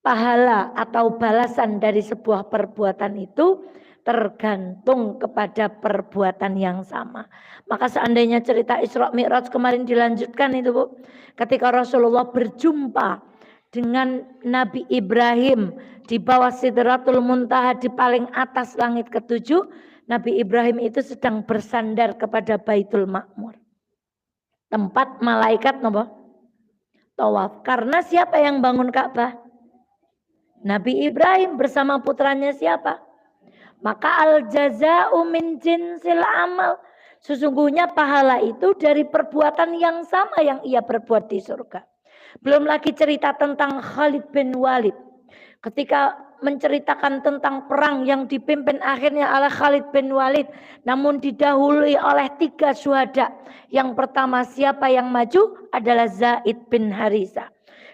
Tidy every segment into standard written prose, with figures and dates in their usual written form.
pahala atau balasan dari sebuah perbuatan itu tergantung kepada perbuatan yang sama. Maka seandainya cerita Isra Mi'raj kemarin dilanjutkan itu Bu, ketika Rasulullah berjumpa dengan Nabi Ibrahim di bawah Sidratul Muntaha di paling atas langit ketujuh, Nabi Ibrahim itu sedang bersandar kepada Baitul Ma'mur. Tempat malaikat apa? Tawaf. Karena siapa yang bangun Ka'bah? Nabi Ibrahim bersama putranya siapa? Maka al-jaza'u min jinsil amal. Sesungguhnya pahala itu dari perbuatan yang sama yang ia perbuat di surga. Belum lagi cerita tentang Khalid bin Walid. Ketika menceritakan tentang perang yang dipimpin akhirnya oleh Khalid bin Walid. Namun didahului oleh 3 syuhada. Yang pertama siapa yang maju adalah Zaid bin Harithah.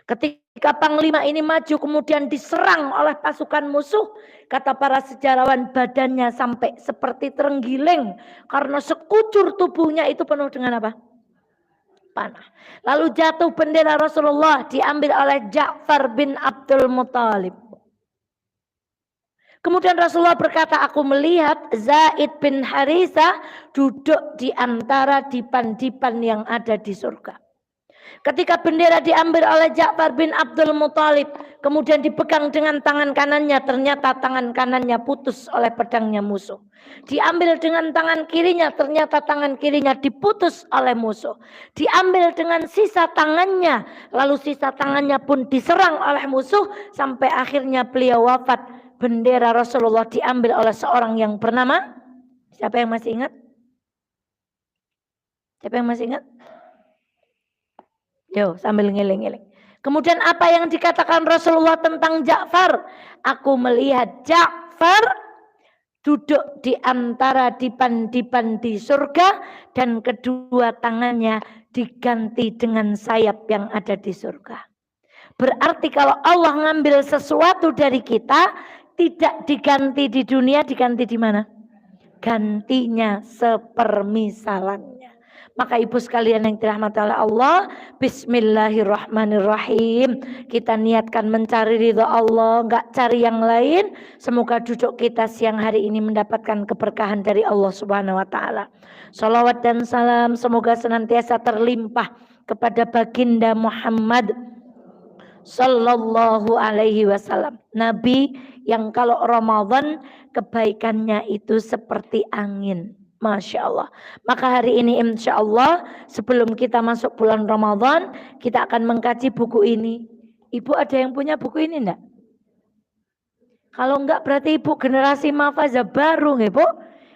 Ketika panglima ini maju kemudian diserang oleh pasukan musuh. Kata para sejarawan badannya sampai seperti terenggiling. Karena sekucur tubuhnya itu penuh dengan apa? Panah. Lalu jatuh bendera Rasulullah diambil oleh Ja'far bin Abdul Muthalib. Kemudian Rasulullah berkata, aku melihat Zaid bin Harithah duduk di antara dipan-dipan yang ada di surga. Ketika bendera diambil oleh Ja'far bin Abdul Muthalib, kemudian dipegang dengan tangan kanannya, ternyata tangan kanannya putus oleh pedangnya musuh. Diambil dengan tangan kirinya, ternyata tangan kirinya diputus oleh musuh. Diambil dengan sisa tangannya, lalu sisa tangannya pun diserang oleh musuh, sampai akhirnya beliau wafat. Bendera Rasulullah diambil oleh seorang yang bernama, siapa yang masih ingat? Siapa yang masih ingat? Yo, sambil ngiling-ngiling. Kemudian apa yang dikatakan Rasulullah tentang Ja'far? Aku melihat Ja'far duduk di antara dipan-dipan di surga dan kedua tangannya diganti dengan sayap yang ada di surga. Berarti kalau Allah ngambil sesuatu dari kita, tidak diganti di dunia, diganti di mana? Gantinya sepermisalannya. Maka ibu sekalian yang dirahmati oleh Allah, bismillahirrahmanirrahim. Kita niatkan mencari ridha Allah, enggak cari yang lain. Semoga duduk kita siang hari ini mendapatkan keberkahan dari Allah Subhanahu wa taala. Shalawat dan salam semoga senantiasa terlimpah kepada baginda Muhammad sallallahu alaihi wasallam. Nabi yang kalau Ramadan kebaikannya itu seperti angin. Masya Allah. Maka hari ini insya Allah sebelum kita masuk bulan Ramadan kita akan mengkaji buku ini. Ibu ada yang punya buku ini enggak? Kalau enggak berarti ibu generasi Mahfazah baru nggih, Bu.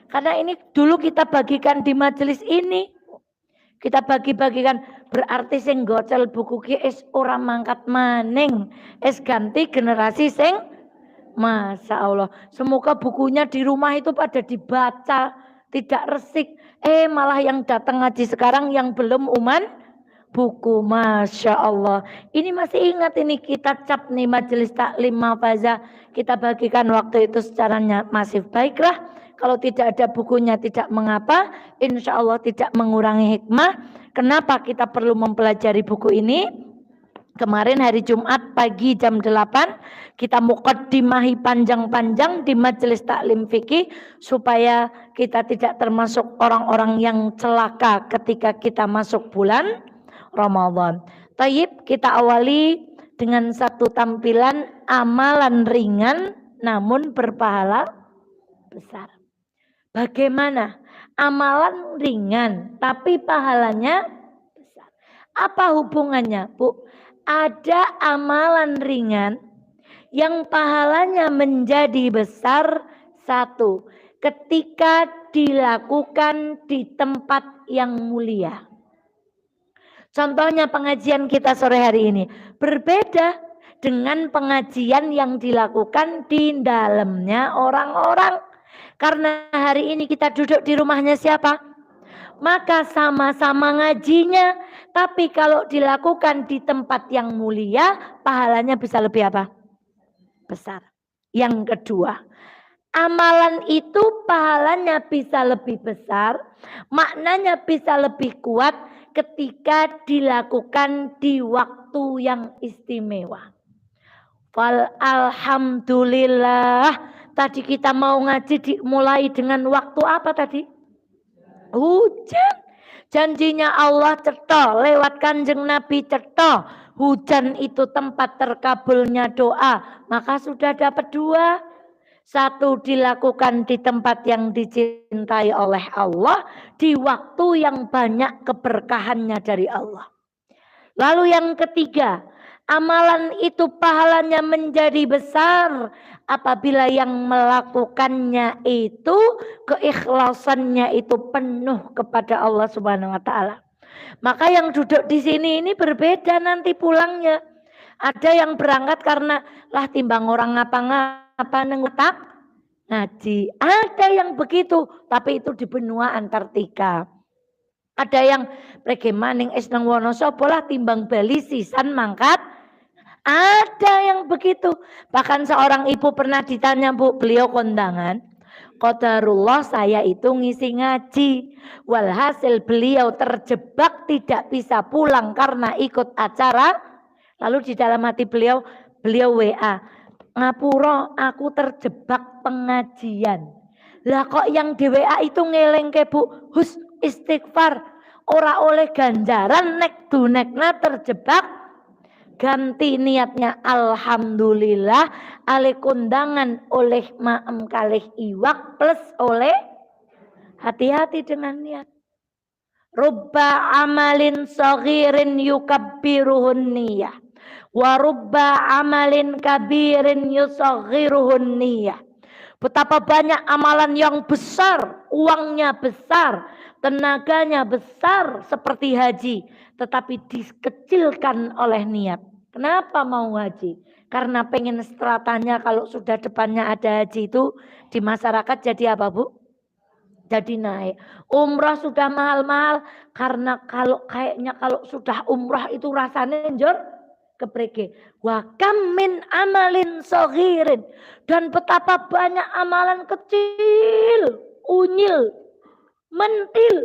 Karena ini dulu kita bagikan di majelis ini. Kita bagi-bagikan berarti sing gocel buku ki es ora mangkat maning. Es ganti generasi sing Masya Allah. Semoga bukunya di rumah itu pada dibaca, tidak resik. Malah yang datang ngaji sekarang yang belum buku. Masya Allah. Ini masih ingat ini kita cap nih majelis taklim Mahfazah. Kita bagikan waktu itu secara masif. Baiklah. Kalau tidak ada bukunya tidak mengapa. Insya Allah tidak mengurangi hikmah. Kenapa kita perlu mempelajari buku ini? Kemarin hari Jumat pagi jam 8 kita muqaddimahi panjang-panjang di majelis taklim fikih supaya kita tidak termasuk orang-orang yang celaka ketika kita masuk bulan Ramadan. Tayyib, kita awali dengan satu tampilan amalan ringan namun berpahala besar. Bagaimana? Amalan ringan tapi pahalanya besar. Apa hubungannya, Bu? Ada amalan ringan yang pahalanya menjadi besar. Satu, ketika dilakukan di tempat yang mulia. Contohnya pengajian kita sore hari ini berbeda dengan pengajian yang dilakukan di dalamnya orang-orang. Karena hari ini kita duduk di rumahnya siapa? Maka sama-sama ngajinya. Tapi kalau dilakukan di tempat yang mulia, pahalanya bisa lebih apa? Besar. Yang kedua, amalan itu pahalanya bisa lebih besar, maknanya bisa lebih kuat ketika dilakukan di waktu yang istimewa. Fal alhamdulillah. Tadi kita mau ngaji dimulai dengan waktu apa tadi? Hujan. Janjinya Allah cetha lewat Kanjeng Nabi cetha. Hujan itu tempat terkabulnya doa. Maka sudah dapat dua. Satu dilakukan di tempat yang dicintai oleh Allah. Di waktu yang banyak keberkahannya dari Allah. Lalu yang ketiga, amalan itu pahalanya menjadi besar apabila yang melakukannya itu keikhlasannya itu penuh kepada Allah Subhanahu wa taala. Maka yang duduk di sini ini berbeda nanti pulangnya. Ada yang berangkat karena lah timbang orang ngapa-ngapa nengutak ngaji. Ada yang begitu, tapi itu di benua Antartika. Ada yang prege maning es nang Wonosobo lah timbang Bali sisan mangkat. Ada yang begitu. Bahkan seorang ibu pernah ditanya, Bu, beliau kondangan. Qadarullah saya itu ngisi ngaji. Walhasil beliau terjebak tidak bisa pulang karena ikut acara. Lalu di dalam hati beliau WA. Ngapura aku terjebak pengajian. Lah kok yang di WA itu ngelengke Bu, hus istighfar, ora oleh ganjaran nek dunekna terjebak, ganti niatnya alhamdulillah, ale kondangan oleh maem kalih iwak plus oleh hati-hati dengan niat. Rubba amalin saghirin yukabbiruhun niyah wa rubba amalin kabirin yusaghiruhun niyah. Betapa banyak amalan yang besar, uangnya besar, tenaganya besar seperti haji, tetapi dikecilkan oleh niat. Kenapa mau haji? Karena pengen stratanya kalau sudah depannya ada haji itu di masyarakat jadi apa, Bu? Jadi naik. Umrah sudah mahal-mahal karena kayaknya kalau sudah umrah itu rasanya njor keprege. Wa kam min amalin saghirin, dan betapa banyak amalan kecil, unyil, mentil,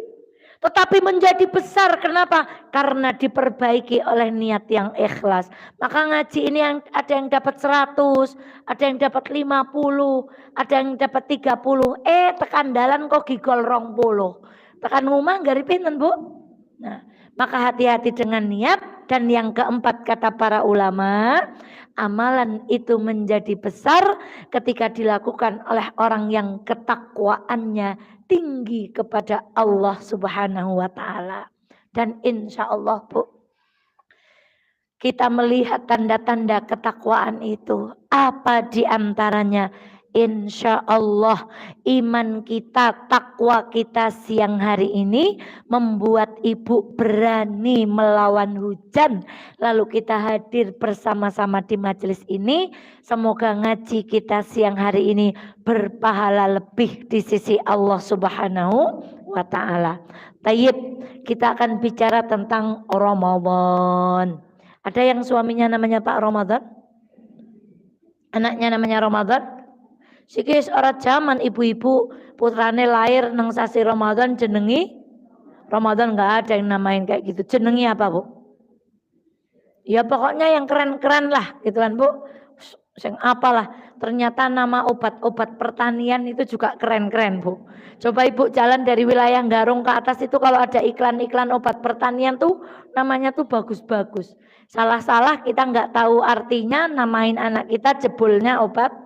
tetapi menjadi besar. Kenapa? Karena diperbaiki oleh niat yang ikhlas. Maka ngaji ini ada yang dapat 100, ada yang dapat 50, ada yang dapat 30. Tekan dalan kok gigol 20. Tekan rumah gari pinten, Bu? Nah, maka hati-hati dengan niat. Dan yang keempat kata para ulama, amalan itu menjadi besar ketika dilakukan oleh orang yang ketakwaannya tinggi kepada Allah Subhanahu wa taala. Dan insya Allah, Bu, kita melihat tanda-tanda ketakwaan itu. Apa di antaranya? Insya Allah iman kita, takwa kita siang hari ini membuat ibu berani melawan hujan. Lalu kita hadir bersama-sama di majelis ini. Semoga ngaji kita siang hari ini berpahala lebih di sisi Allah Subhanahu wa ta'ala. Tayyib, kita akan bicara tentang Ramadan. Ada yang suaminya namanya Pak Ramadan? Anaknya namanya Ramadan? Sikis ora zaman ibu-ibu putrane lahir nang sasi Ramadan jenengi Ramadan, enggak ada yang namain kayak gitu. Jenengi apa, Bu? Ya pokoknya yang keren-keren lah gitu kan, Bu. Sing apalah, ternyata nama obat-obat pertanian itu juga keren-keren, Bu. Coba Ibu jalan dari wilayah Garung ke atas itu kalau ada iklan-iklan obat pertanian tuh namanya tuh bagus-bagus. Salah-salah kita nggak tahu artinya namain anak kita jebulnya obat.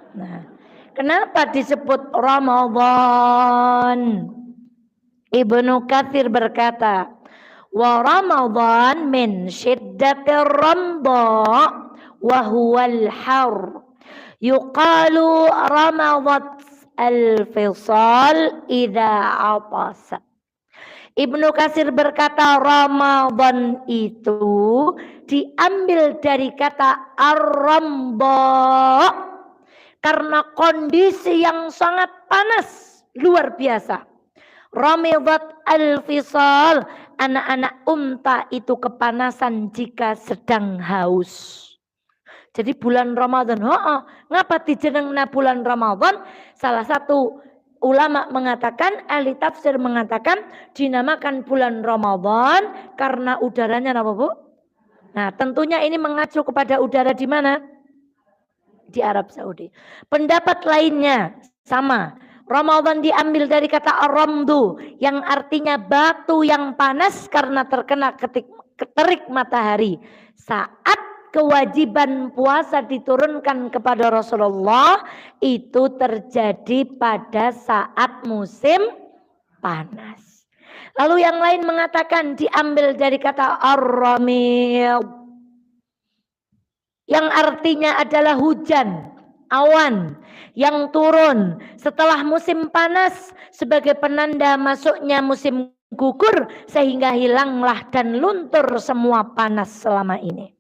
Nah, kenapa disebut Ramadan? Ibnu Katsir berkata, wa Ramadan min syiddatir ramda wa huwal har. Yuqalu ramadat al-fisal idza atasa. Ibnu Katsir berkata Ramadan itu diambil dari kata ar-ramda karena kondisi yang sangat panas luar biasa. Ramadat al-fisal, anak-anak unta itu kepanasan jika sedang haus. Jadi bulan Ramadan, ngapa dijenengna bulan Ramadan? Salah satu ulama mengatakan, ahli tafsir mengatakan dinamakan bulan Ramadan karena udaranya apa, Bu? Nah, tentunya ini mengacu kepada udara di mana? di Arab Saudi. Pendapat lainnya sama. Ramadan diambil dari kata ar-ramdu yang artinya batu yang panas karena terkena terik matahari. Saat kewajiban puasa diturunkan kepada Rasulullah itu terjadi pada saat musim panas. Lalu yang lain mengatakan diambil dari kata ar-ramil yang artinya adalah hujan, awan yang turun setelah musim panas sebagai penanda masuknya musim gugur sehingga hilanglah dan luntur semua panas selama ini.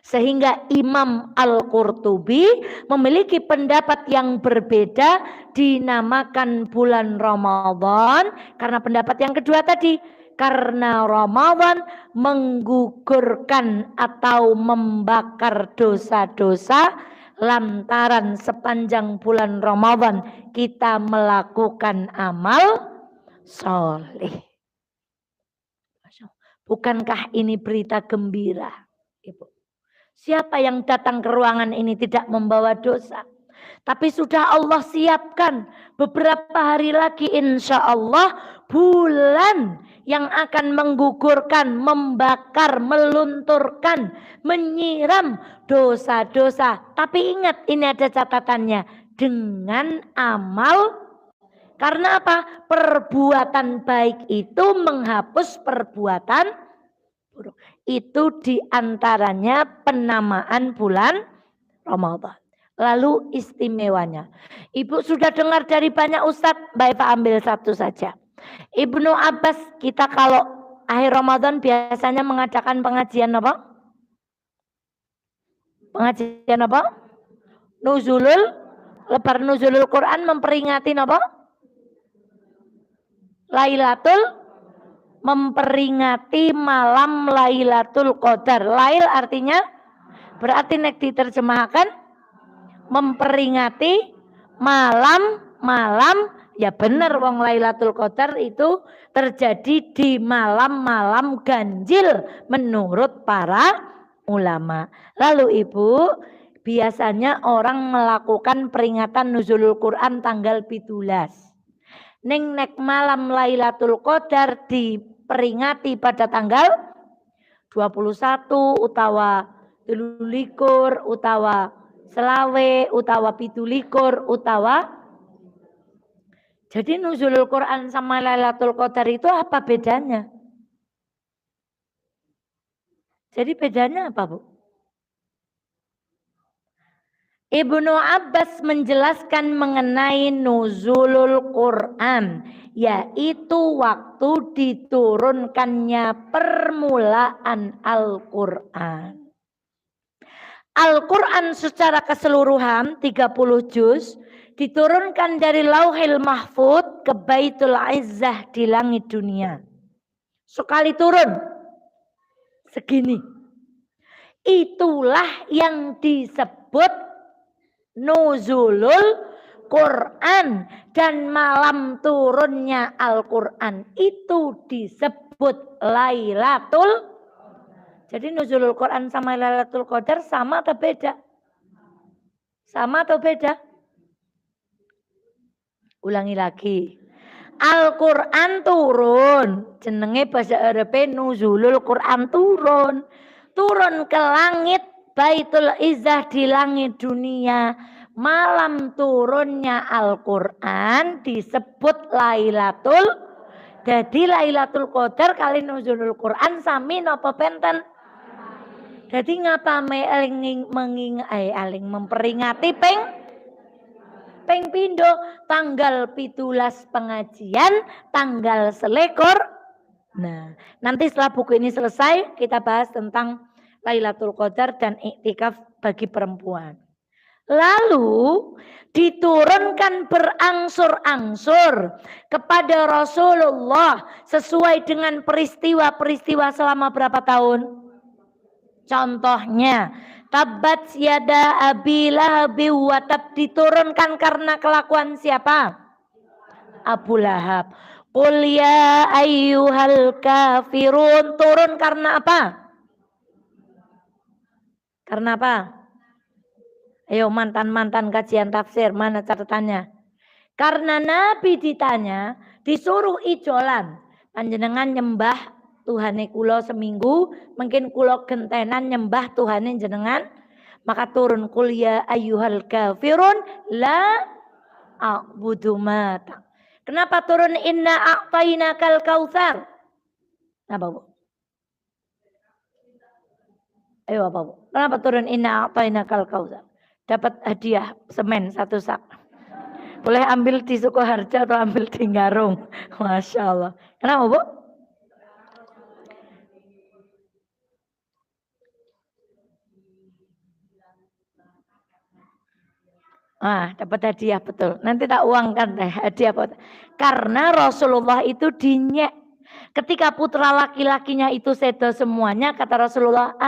Sehingga Imam Al-Qurtubi memiliki pendapat yang berbeda dinamakan bulan Ramadan karena pendapat yang kedua tadi, karena Ramadan menggugurkan atau membakar dosa-dosa lantaran sepanjang bulan Ramadan kita melakukan amal soleh. Bukankah ini berita gembira, Ibu? Siapa yang datang ke ruangan ini tidak membawa dosa? Tapi sudah Allah siapkan beberapa hari lagi insya Allah bulan yang akan menggugurkan, membakar, melunturkan, menyiram dosa-dosa. Tapi ingat ini ada catatannya, dengan amal. Karena apa? Perbuatan baik itu menghapus perbuatan buruk. Itu diantaranya penamaan bulan Ramadan. Lalu istimewanya. Ibu sudah dengar dari banyak ustadz, Mbak Eva ambil satu saja. Ibnu Abbas, kita kalau akhir Ramadan biasanya mengadakan pengajian apa? Pengajian apa? Lebar nuzulul Quran memperingati apa? Lailatul, memperingati malam Lailatul Qadar. Lail artinya berarti nek diterjemahkan memperingati malam ya benar wong Lailatul Qadar itu terjadi di malam-malam ganjil menurut para ulama. Lalu Ibu, biasanya orang melakukan peringatan nuzulul Quran tanggal 17. Ning nek malam Lailatul Qadar diperingati pada tanggal 21 utawa 23 utawa selawe utawa 17 utawa. Jadi nuzulul Quran sama Lailatul Qadar itu apa bedanya? Jadi bedanya apa, Bu? Ibnu Abbas menjelaskan mengenai nuzulul Quran, yaitu waktu diturunkannya permulaan Al-Quran. Al-Quran secara keseluruhan 30 juz diturunkan dari Lauhil Mahfud ke Baitul Izzah di langit dunia. Sekali turun segini. Itulah yang disebut nuzulul Quran, dan malam turunnya Al-Quran itu disebut Lailatul. Jadi nuzulul Quran sama Lailatul Qadar sama atau beda? Sama atau beda? Ulangi lagi. Al-Quran turun, jenenge bahasa Arabe nuzulul Quran turun. Turun ke langit Baitul Izzah di langit dunia. Malam turunnya Al-Quran disebut Lailatul. Jadi Lailatul Qadar kali nuzulul Quran sami napa benten? Jadi ngapa aling memperingati ping pindo tanggal 17 pengajian, tanggal selekor. Nah, nanti setelah buku ini selesai kita bahas tentang Lailatul Qadar dan iktikaf bagi perempuan. Lalu diturunkan berangsur-angsur kepada Rasulullah sesuai dengan peristiwa-peristiwa selama berapa tahun? Contohnya Tabbat yada Abi Lahab wa tab diturunkan karena kelakuan siapa? Abu Lahab. Qul ya ayyuhal kafirun turun karena apa? Karena apa? Ayo mantan-mantan kajian tafsir, mana catatannya? Karena Nabi ditanya, disuruh ijolan. Panjenengan nyembah Tuhane kula seminggu, mungkin kula gentenan nyembah Tuhane jenengan, maka turun kul ya ayyuhal kafirun la a'budu ma. Kenapa turun inna a'tainakal kautsar? Kenapa Bu? Ayo apa Bu? Kenapa turun inna a'tainakal kautsar? Dapat hadiah semen 1 sak. Boleh ambil di Sukoharjo atau ambil di Garung. Masya Allah. Kenapa Bu? Dapat hadiah betul. Nanti tak uangkan deh hadiah. Karena Rasulullah itu dinyek. Ketika putra laki-lakinya itu sedo semuanya, kata Rasulullah,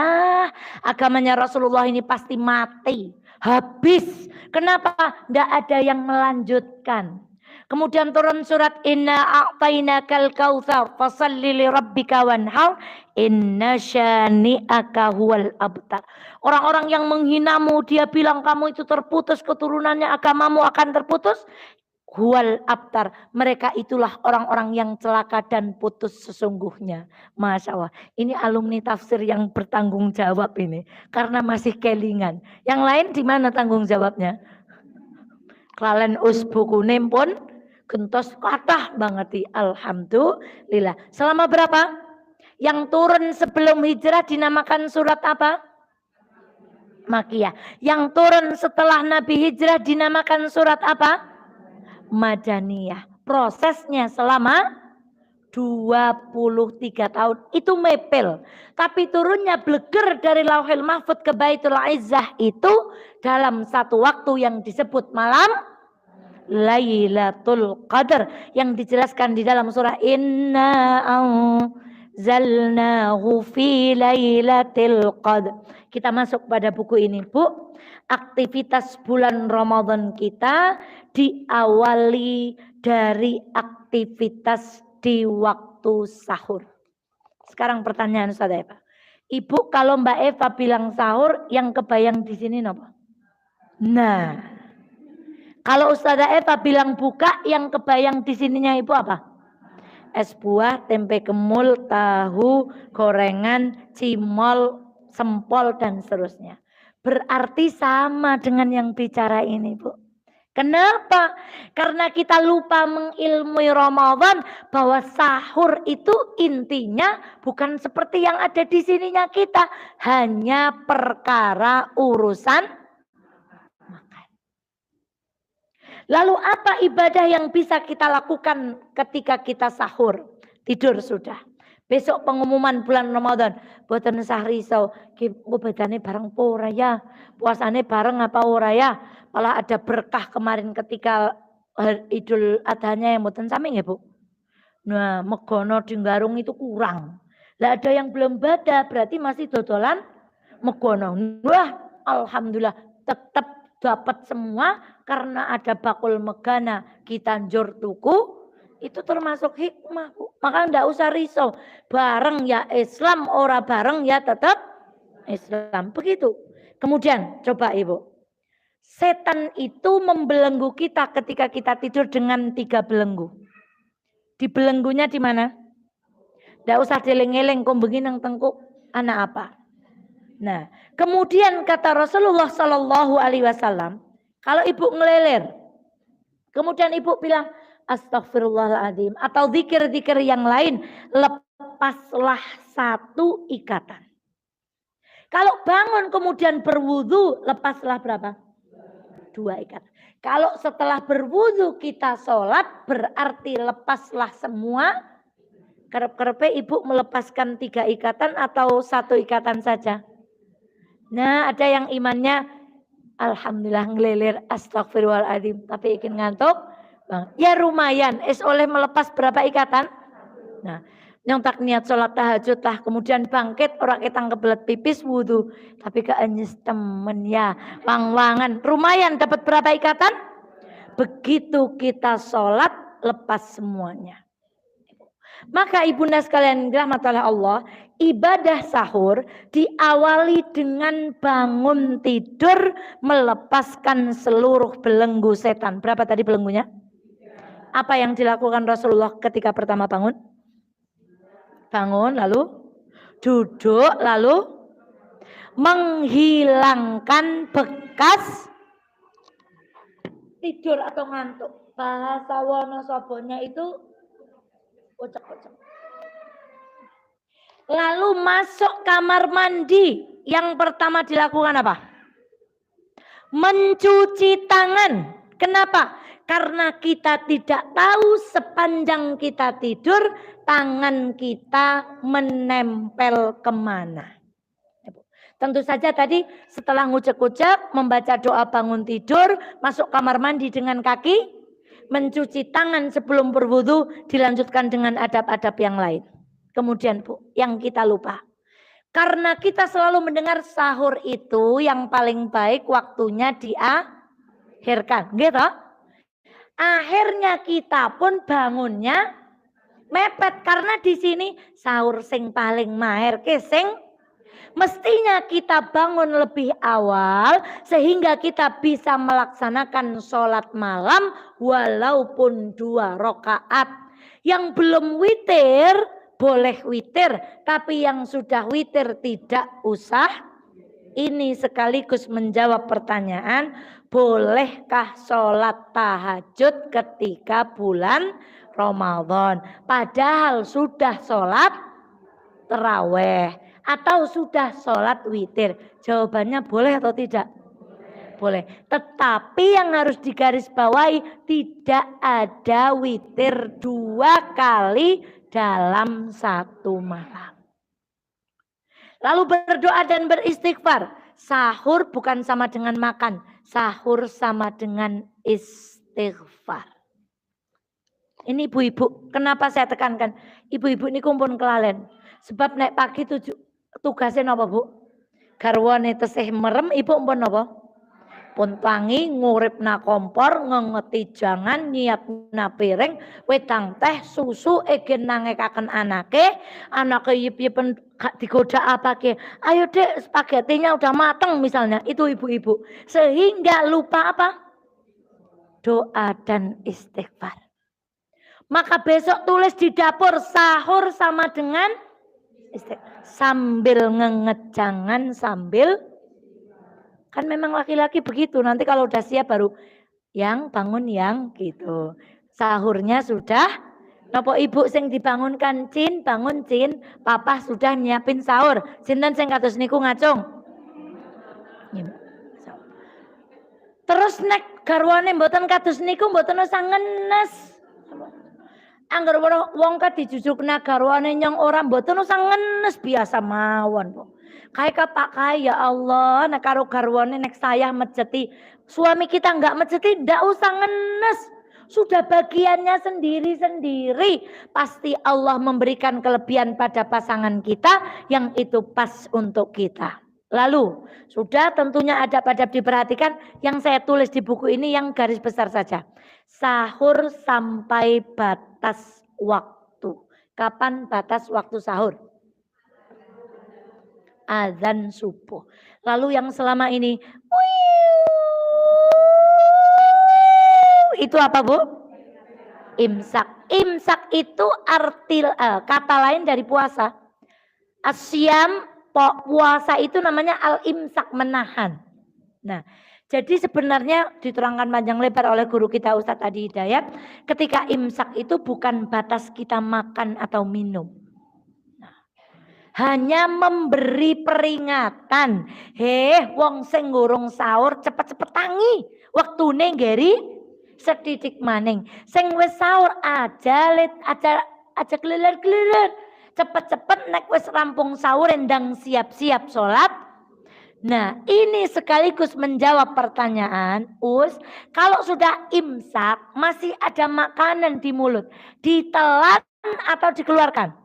agamanya Rasulullah ini pasti mati. Habis. Kenapa? Tidak ada yang melanjutkan. Kemudian turun surat inna a'tainakal kautsar fasalli li rabbika wanhar inna syani'aka huwal abtar. Orang-orang yang menghinamu, dia bilang kamu itu terputus keturunannya, agamamu akan terputus. Huwal abtar, mereka itulah orang-orang yang celaka dan putus sesungguhnya. Masya Allah, ini alumni tafsir yang bertanggung jawab ini, karena masih kelingan. Yang lain di mana tanggung jawabnya? Klalen usbukune pun gentos kathah banget. Alhamdulillah. Selama berapa? Yang turun sebelum hijrah dinamakan surat apa? Makiyah. Yang turun setelah Nabi hijrah dinamakan surat apa? Madaniyah. Prosesnya selama 23 tahun itu mepel. Tapi turunnya bleger dari Lauhil Mahfud ke Baitul Izzah itu dalam satu waktu yang disebut malam Lailatul Qadar, yang dijelaskan di dalam surah Inna anzalnahu fi Lailatul Qadar. Kita masuk pada buku ini, Bu. Aktivitas bulan Ramadan kita diawali dari aktivitas di waktu sahur. Sekarang pertanyaan Ustazah Eva. Ibu, kalau Mbak Eva bilang sahur, yang kebayang di sini apa? Nah, kalau Ustazah Eva bilang buka, yang kebayang di sininya Ibu apa? Es buah, tempe kemul, tahu, gorengan, cimol, sempol, dan seterusnya. Berarti sama dengan yang bicara ini, Bu. Kenapa? Karena kita lupa mengilmui Ramadan, bahwa sahur itu intinya bukan seperti yang ada di sininya kita, hanya perkara urusan makan. Lalu apa ibadah yang bisa kita lakukan ketika kita sahur? Tidur sudah. Besok pengumuman bulan Ramadan, boten sah risau, badane bareng apa ora ya? Puasane bareng apa ora ya? Malah ada berkah kemarin ketika Idul Adhanya yang boten sami nggih, Bu. Nah, megono di Garung itu kurang. Lah ada yang belum bada, berarti masih dodolan megono. Wah, alhamdulillah tetap dapat semua karena ada bakul megana kita njur tuku. Itu termasuk hikmah, Bu. Maka enggak usah risau. Bareng ya Islam, ora bareng ya tetap Islam. Begitu. Kemudian coba Ibu. Setan itu membelenggu kita ketika kita tidur dengan 3 belenggu. Di belenggunya di mana? Enggak usah dieling-eling kok begini nang tengkuk anak apa. Nah, kemudian kata Rasulullah Sallallahu Alaihi Wasallam, kalau Ibu ngeleler, kemudian Ibu bilang Astaghfirullahaladzim atau zikir-zikir yang lain, lepaslah 1 ikatan. Kalau bangun kemudian berwudu, lepaslah berapa? 2 ikatan. Kalau setelah berwudu kita sholat, berarti lepaslah semua. Kerep-kerepnya Ibu melepaskan 3 ikatan atau 1 ikatan saja? Nah, ada yang imannya alhamdulillah ngelilir astagfirullahaladzim, tapi ingin ngantuk. Bang. Ya lumayan, oleh melepas berapa ikatan? Nah, yang tak niat sholat tahajud lah, kemudian bangkit orang ketang kebelet pipis wudhu, tapi keanyes temen ya, wang-wangan, lumayan dapat berapa ikatan? Begitu kita sholat lepas semuanya. Maka ibunda sekalian dirahmati oleh Allah, ibadah sahur diawali dengan bangun tidur melepaskan seluruh belenggu setan. Berapa tadi belenggunya? Apa yang dilakukan Rasulullah ketika pertama bangun? Bangun lalu duduk lalu menghilangkan bekas tidur atau ngantuk. Bahasa Wonosobonya itu ucek-ucek. Lalu masuk kamar mandi. Yang pertama dilakukan apa? Mencuci tangan. Kenapa? Karena kita tidak tahu sepanjang kita tidur tangan kita menempel kemana. Tentu saja tadi setelah ngucek-ngucek, membaca doa bangun tidur, masuk kamar mandi dengan kaki, mencuci tangan sebelum berwudu, dilanjutkan dengan adab-adab yang lain. Kemudian Bu, yang kita lupa. Karena kita selalu mendengar sahur itu yang paling baik waktunya diakhirkan. Gitu? Akhirnya kita pun bangunnya mepet. Karena di sini sahur sing paling mahir sing mestinya kita bangun lebih awal sehingga kita bisa melaksanakan sholat malam walaupun 2 rakaat. Yang belum witir boleh witir, tapi yang sudah witir tidak usah. Ini sekaligus menjawab pertanyaan, bolehkah sholat tahajud ketika bulan Ramadan? Padahal sudah sholat taraweh atau sudah sholat witir. Jawabannya boleh atau tidak? Boleh. Tetapi yang harus digarisbawahi, tidak ada witir 2 kali dalam 1 malam. Lalu berdoa dan beristighfar. Sahur bukan sama dengan makan. Sahur sama dengan istighfar. Ini ibu-ibu, kenapa saya tekankan? Ibu-ibu ini kumpul kelalen. Sebab naik pagi tugasnya apa Bu? Garwane tesih merem, ibu pun apa? Pun tangi nguripna kompor, ngengeti jangan, nyiapna piring, wedang teh, susu, egen nangekaken anake yip-yipen digoda apa ke? Ayo Dek, spagetinya udah mateng misalnya, itu ibu-ibu. Sehingga lupa apa? Doa dan istighfar. Maka besok tulis di dapur, sahur sama dengan sambil ngenget, jangan sambil. Kan memang laki-laki begitu, nanti kalau udah siap baru yang bangun yang gitu. Sahurnya sudah, nopo ibu sing dibangunkan, Cin, bangun Cin, papa sudah nyiapin sahur. Sinten sing kados niku ngacung. Terus nek garwane mboten kados niku mboten usah ngenes. Angger wong ka dijujukna garwane nyong ora mboten usah ngenes, biasa mawon, Po. Kayak Pak Kaya, ya Allah, nek karo garwane nek saya mejeti, suami kita enggak mejeti, ndak usah ngenes. Sudah bagiannya sendiri-sendiri. Pasti Allah memberikan kelebihan pada pasangan kita yang itu pas untuk kita. Lalu, sudah tentunya adab-adab diperhatikan. Yang saya tulis di buku ini yang garis besar saja. Sahur sampai batas waktu. Kapan batas waktu sahur? Azan subuh. Lalu yang selama ini itu apa Bu? Imsak. Imsak itu arti kata lain dari puasa. Asyam, puasa itu namanya al-imsak, menahan. Nah, jadi sebenarnya diterangkan panjang lebar oleh guru kita Ustadz Adi Hidayat, ketika imsak itu bukan batas kita makan atau minum. Hanya memberi peringatan. Wong sing ngurung sahur cepet-cepet tangi. Waktune nggeri sedidik maning. Sing wis sahur aja keliler-keliler. Cepet-cepet nek wis rampung sahur endang siap-siap sholat. Nah, ini sekaligus menjawab pertanyaan, kalau sudah imsak masih ada makanan di mulut, ditelan atau dikeluarkan?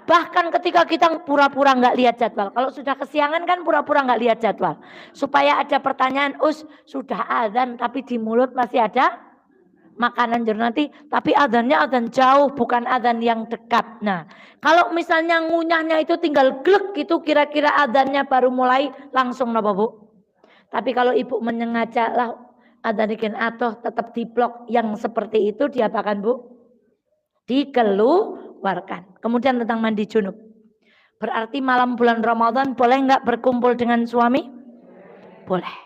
Bahkan ketika kita pura-pura nggak lihat jadwal. Kalau sudah kesiangan kan pura-pura nggak lihat jadwal. Supaya ada pertanyaan, sudah azan tapi di mulut masih ada makanan jero nanti, tapi adzannya adzan jauh, bukan adzan yang dekat. Nah, kalau misalnya ngunyahnya itu tinggal glek itu kira-kira adzannya baru mulai langsung napa Bu? Tapi kalau ibu menyengaja lah adzan ikin atoh tetap diblok yang seperti itu diapakan Bu? Dikeluarkan. Kemudian tentang mandi junub. Berarti malam bulan Ramadan boleh nggak berkumpul dengan suami? Boleh.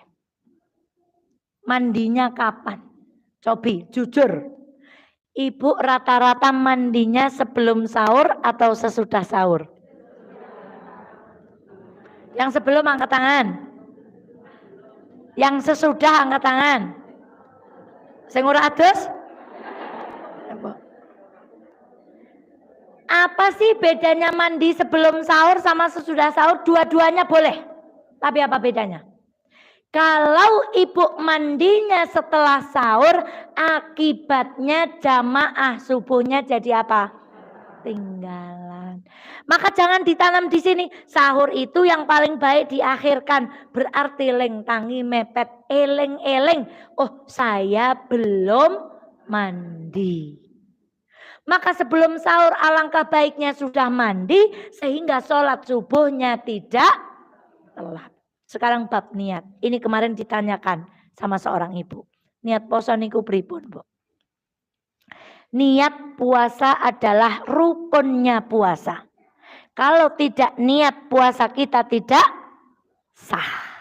Mandinya kapan? Cobi, jujur. Ibu rata-rata mandinya sebelum sahur atau sesudah sahur? Yang sebelum angkat tangan. Yang sesudah angkat tangan. Sing ora adus? Apa sih bedanya mandi sebelum sahur sama sesudah sahur? Dua-duanya boleh. Tapi apa bedanya? Kalau ibu mandinya setelah sahur, akibatnya jamaah subuhnya jadi apa? Tinggalan. Maka jangan ditanam di sini. Sahur itu yang paling baik diakhirkan. Berarti leng tangi mepet, eleng-eleng. Oh, saya belum mandi. Maka sebelum sahur alangkah baiknya sudah mandi sehingga sholat subuhnya tidak telat. Sekarang bab niat. Ini kemarin ditanyakan sama seorang ibu. Niat poso niku pripun, Bu? Niat puasa adalah rukunnya puasa. Kalau tidak niat puasa kita tidak sah.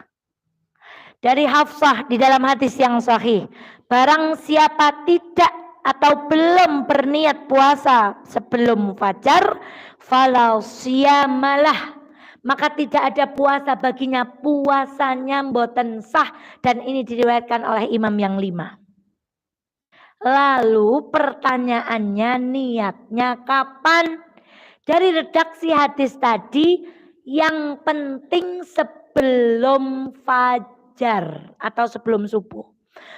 Dari Hafsah di dalam hadis yang sahih. Barang siapa tidak atau belum berniat puasa sebelum fajar, falau siyamalah. Maka tidak ada puasa baginya, puasanya mboten sah. Dan ini diriwayatkan oleh imam yang 5. Lalu pertanyaannya niatnya kapan? Dari redaksi hadis tadi yang penting sebelum fajar atau sebelum subuh.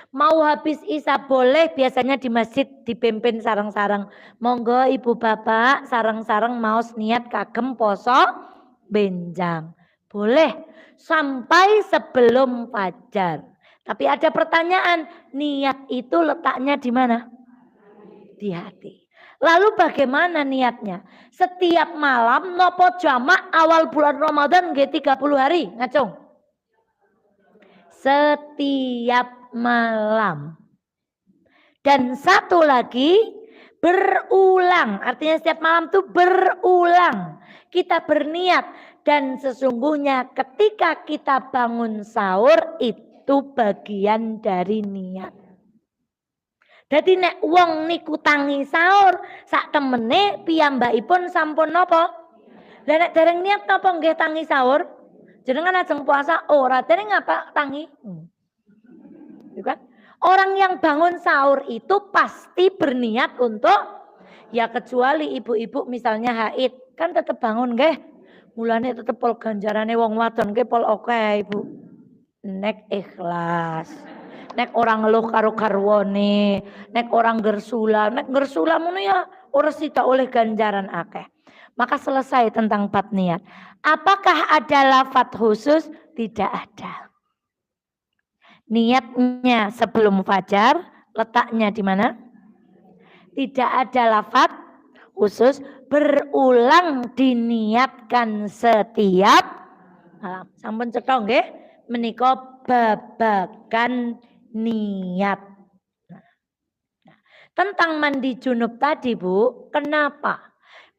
Mau habis isya boleh, biasanya di masjid dipimpin sarang-sarang. Monggo ibu bapak sarang-sarang maos niat kagem poso benjang. Boleh sampai sebelum fajar. Tapi ada pertanyaan, niat itu letaknya di mana? Di hati. Lalu bagaimana niatnya? Setiap malam nopo jamak awal bulan Ramadan nggih 30 hari, ngacung. Setiap malam. Dan satu lagi berulang, artinya setiap malam itu berulang. Kita berniat dan sesungguhnya ketika kita bangun sahur itu bagian dari niat. Jadi nek wong niku tangi sahur sak temene piyambakipun sampun napa? Lah nek dereng niat napa nggih tangi sahur? Jenengan ajeng puasa ora dereng ngapa tangi? Kan? Orang yang bangun sahur itu pasti berniat untuk ya kecuali ibu-ibu misalnya haid kan tetap bangun nggih. Mulane tetep pol ganjarane wong wadon nggih pol oke Ibu. Nek ikhlas. Nek orang ngeluh karo garwane, nek orang gersula, nek gersula ngono ya ora sida oleh ganjaran akeh. Maka selesai tentang bab niat. Apakah ada lafaz khusus? Tidak ada. Niatnya sebelum fajar, letaknya di mana? Tidak ada lafaz khusus, berulang diniatkan setiap malam. Sampun cetha nggih menika babagan niat. Tentang mandi junub tadi Bu, kenapa?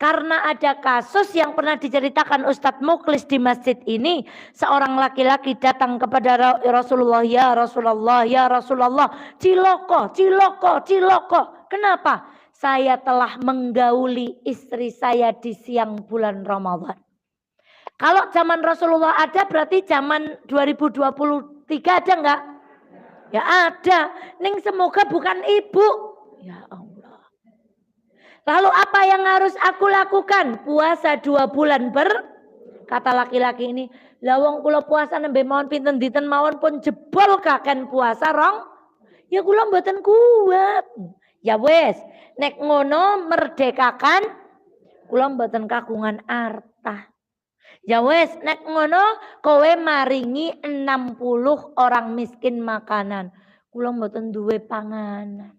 Karena ada kasus yang pernah diceritakan Ustadz Muklis di masjid ini. Seorang laki-laki datang kepada Rasulullah, ya Rasulullah, ya Rasulullah. Ciloko, ciloko, ciloko. Kenapa? Saya telah menggauli istri saya di siang bulan Ramadan. Kalau zaman Rasulullah ada berarti zaman 2023 ada enggak? Ya ada. Ning semoga bukan ibu. Ya Allah. Lalu apa yang harus aku lakukan? Puasa 2 bulan kata laki-laki ini. Lawang kula puasa nembe mawon pinten dinten mawon pun jebol kaken puasa rong. Ya kula mboten kuat. Ya wes, nek ngono merdekakan kula mboten kagungan harta. Ya wes, nek ngono kowe maringi 60 orang miskin makanan. Kula mboten duwe panganan.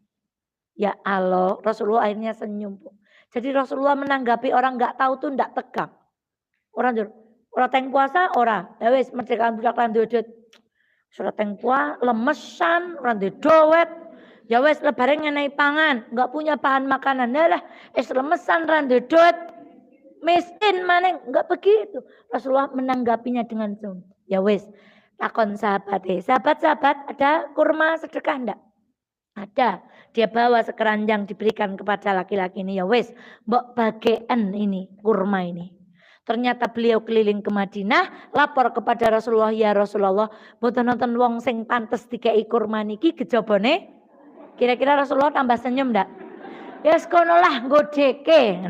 Ya Allah, Rasulullah akhirnya senyum. Jadi Rasulullah menanggapi orang nggak tahu tuh nggak tegang. Orang jur, orang teng puasa ora. Ya wis merdekaan budak lan duit. Surat teng puasa lemesan, orang duit. Ya wis lebare ngenai pangan, nggak punya bahan makanan. Lah, lemesan ran duit. Miskin maning, nggak begitu. Rasulullah menanggapinya dengan senyum. Ya wis, takon sahabat, sahabat-sahabat ada kurma sedekah enggak? Ada. Dia bawa sekeranjang diberikan kepada laki-laki ini. Ya wis, mbok bagian ini kurma ini. Ternyata beliau keliling ke Madinah, lapor kepada Rasulullah, ya Rasulullah, mboten nonton wong sing pantes dikei kurma niki kejabane. Kira-kira Rasulullah tambah senyum ndak? Ya sekono lah godeke.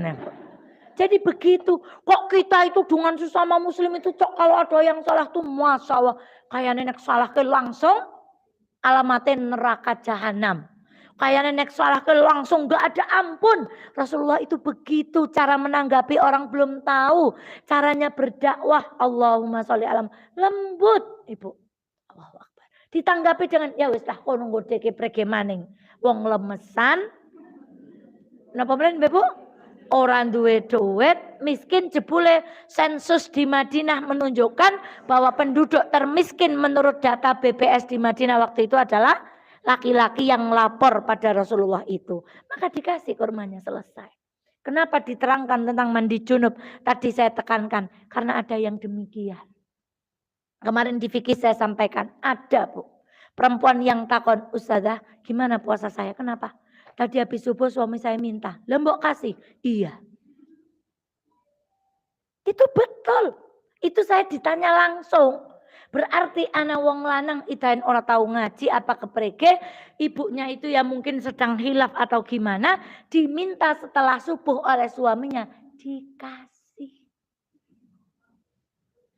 Jadi begitu, kok kita itu dengan sesama muslim itu cok kalau ada yang salah tuh masya Allah kayak nenek salah ke langsung alamatin neraka jahanam. Kayak nenek salah ke langsung gak ada ampun. Rasulullah itu begitu cara menanggapi orang belum tahu. Caranya berdakwah. Allahumma sholli alam. Lembut ibu. Allahu Akbar. Ditanggapi dengan ya wis lah kono ngodeke prege maning. Wong lemesan. Napa menen Ibu? Orang duwe duit, miskin jebule sensus di Madinah menunjukkan bahwa penduduk termiskin menurut data BPS di Madinah waktu itu adalah laki-laki yang lapor pada Rasulullah itu. Maka dikasih kurmanya selesai. Kenapa diterangkan tentang mandi junub? Tadi saya tekankan karena ada yang demikian. Kemarin di fikih saya sampaikan ada Bu. Perempuan yang takon, Ustazah gimana puasa saya? Kenapa? Tadi habis subuh suami saya minta, lembok kasih. Iya. Itu betul. Itu saya ditanya langsung. Berarti anak wong lanang idain orang tahu ngaji apa keprege. Ibunya itu ya mungkin sedang hilaf atau gimana. Diminta setelah subuh oleh suaminya. Dikasih.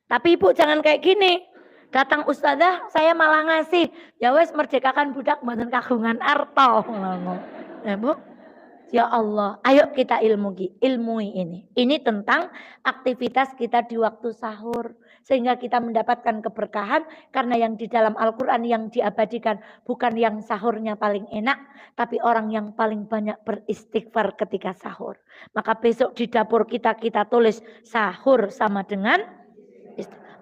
Tapi ibu jangan kayak gini. Datang ustazah saya malah ngasih. Ya wes merdekakan budak mboten kagungan arto. Ya Bu, ya Allah, ayo kita ilmui ini. Ini tentang aktivitas kita di waktu sahur. Sehingga kita mendapatkan keberkahan. Karena yang di dalam Al-Quran yang diabadikan. Bukan yang sahurnya paling enak. Tapi orang yang paling banyak beristighfar ketika sahur. Maka besok di dapur kita tulis sahur sama dengan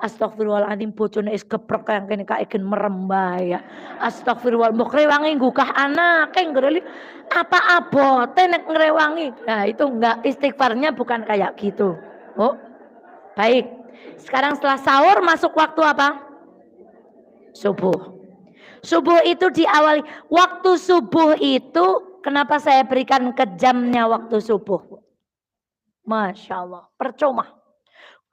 astagfirullahaladzim bojone is geprek yang kene kaeken merembah ya. Astagfirullah mbok rewangi nggugah anake ngreli apa abote nek ngrewangi. Nah, itu enggak istighfarnya bukan kayak gitu. Oh. Baik. Sekarang setelah sahur masuk waktu apa? Subuh. Subuh itu diawali waktu subuh itu kenapa saya berikan ke jamnya waktu subuh? Masya Allah, percuma.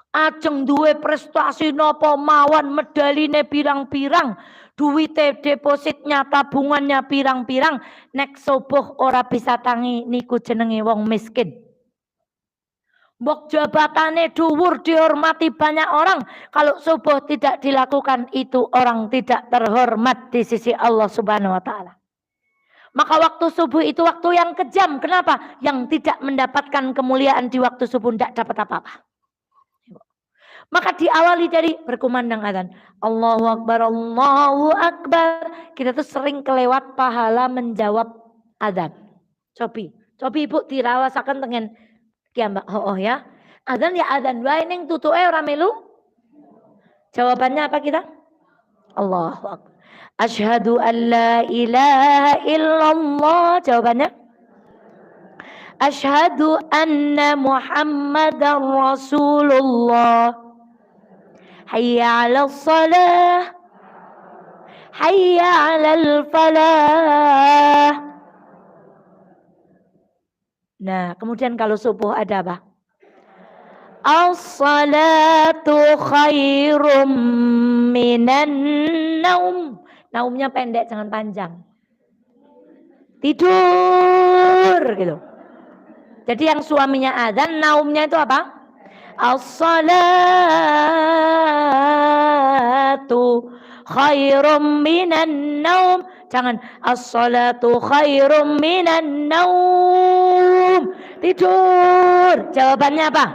Ajeng duwe prestasi nopo mawon medaline pirang-pirang, duwite depositnya tabungannya pirang-pirang, nek subuh ora bisa tangi niku jenenge wong miskin. Mbok jabatane dhuwur dihormati banyak orang, kalau subuh tidak dilakukan itu orang tidak terhormat di sisi Allah Subhanahu wa taala. Maka waktu subuh itu waktu yang kejam. Kenapa? Yang tidak mendapatkan kemuliaan di waktu subuh tidak dapat apa-apa. Maka diawali dari berkumandang adzan. Allahu Akbar, Allahu Akbar. Kita tuh sering kelewat pahala menjawab adzan. Cobi Ibu dirawasaken tengen kiambak ya. Adzan ya adzan wae ning tutuke ora melu. Jawabannya apa kita? Allahu Akbar. Asyhadu an la ilaha illallah. Jawabannya? Asyhadu anna Muhammadar Rasulullah. Hayya 'alal shalah. Hayya 'alal falah. Nah, kemudian kalau subuh ada apa? As-salatu khairum minan naum. Naumnya pendek, jangan panjang. Tidur gitu. Jadi yang suaminya adzan, naumnya itu apa? As-salatu khairum minan naum. Jangan as-salatu khairum minan naum. Tidur. Jawabannya apa?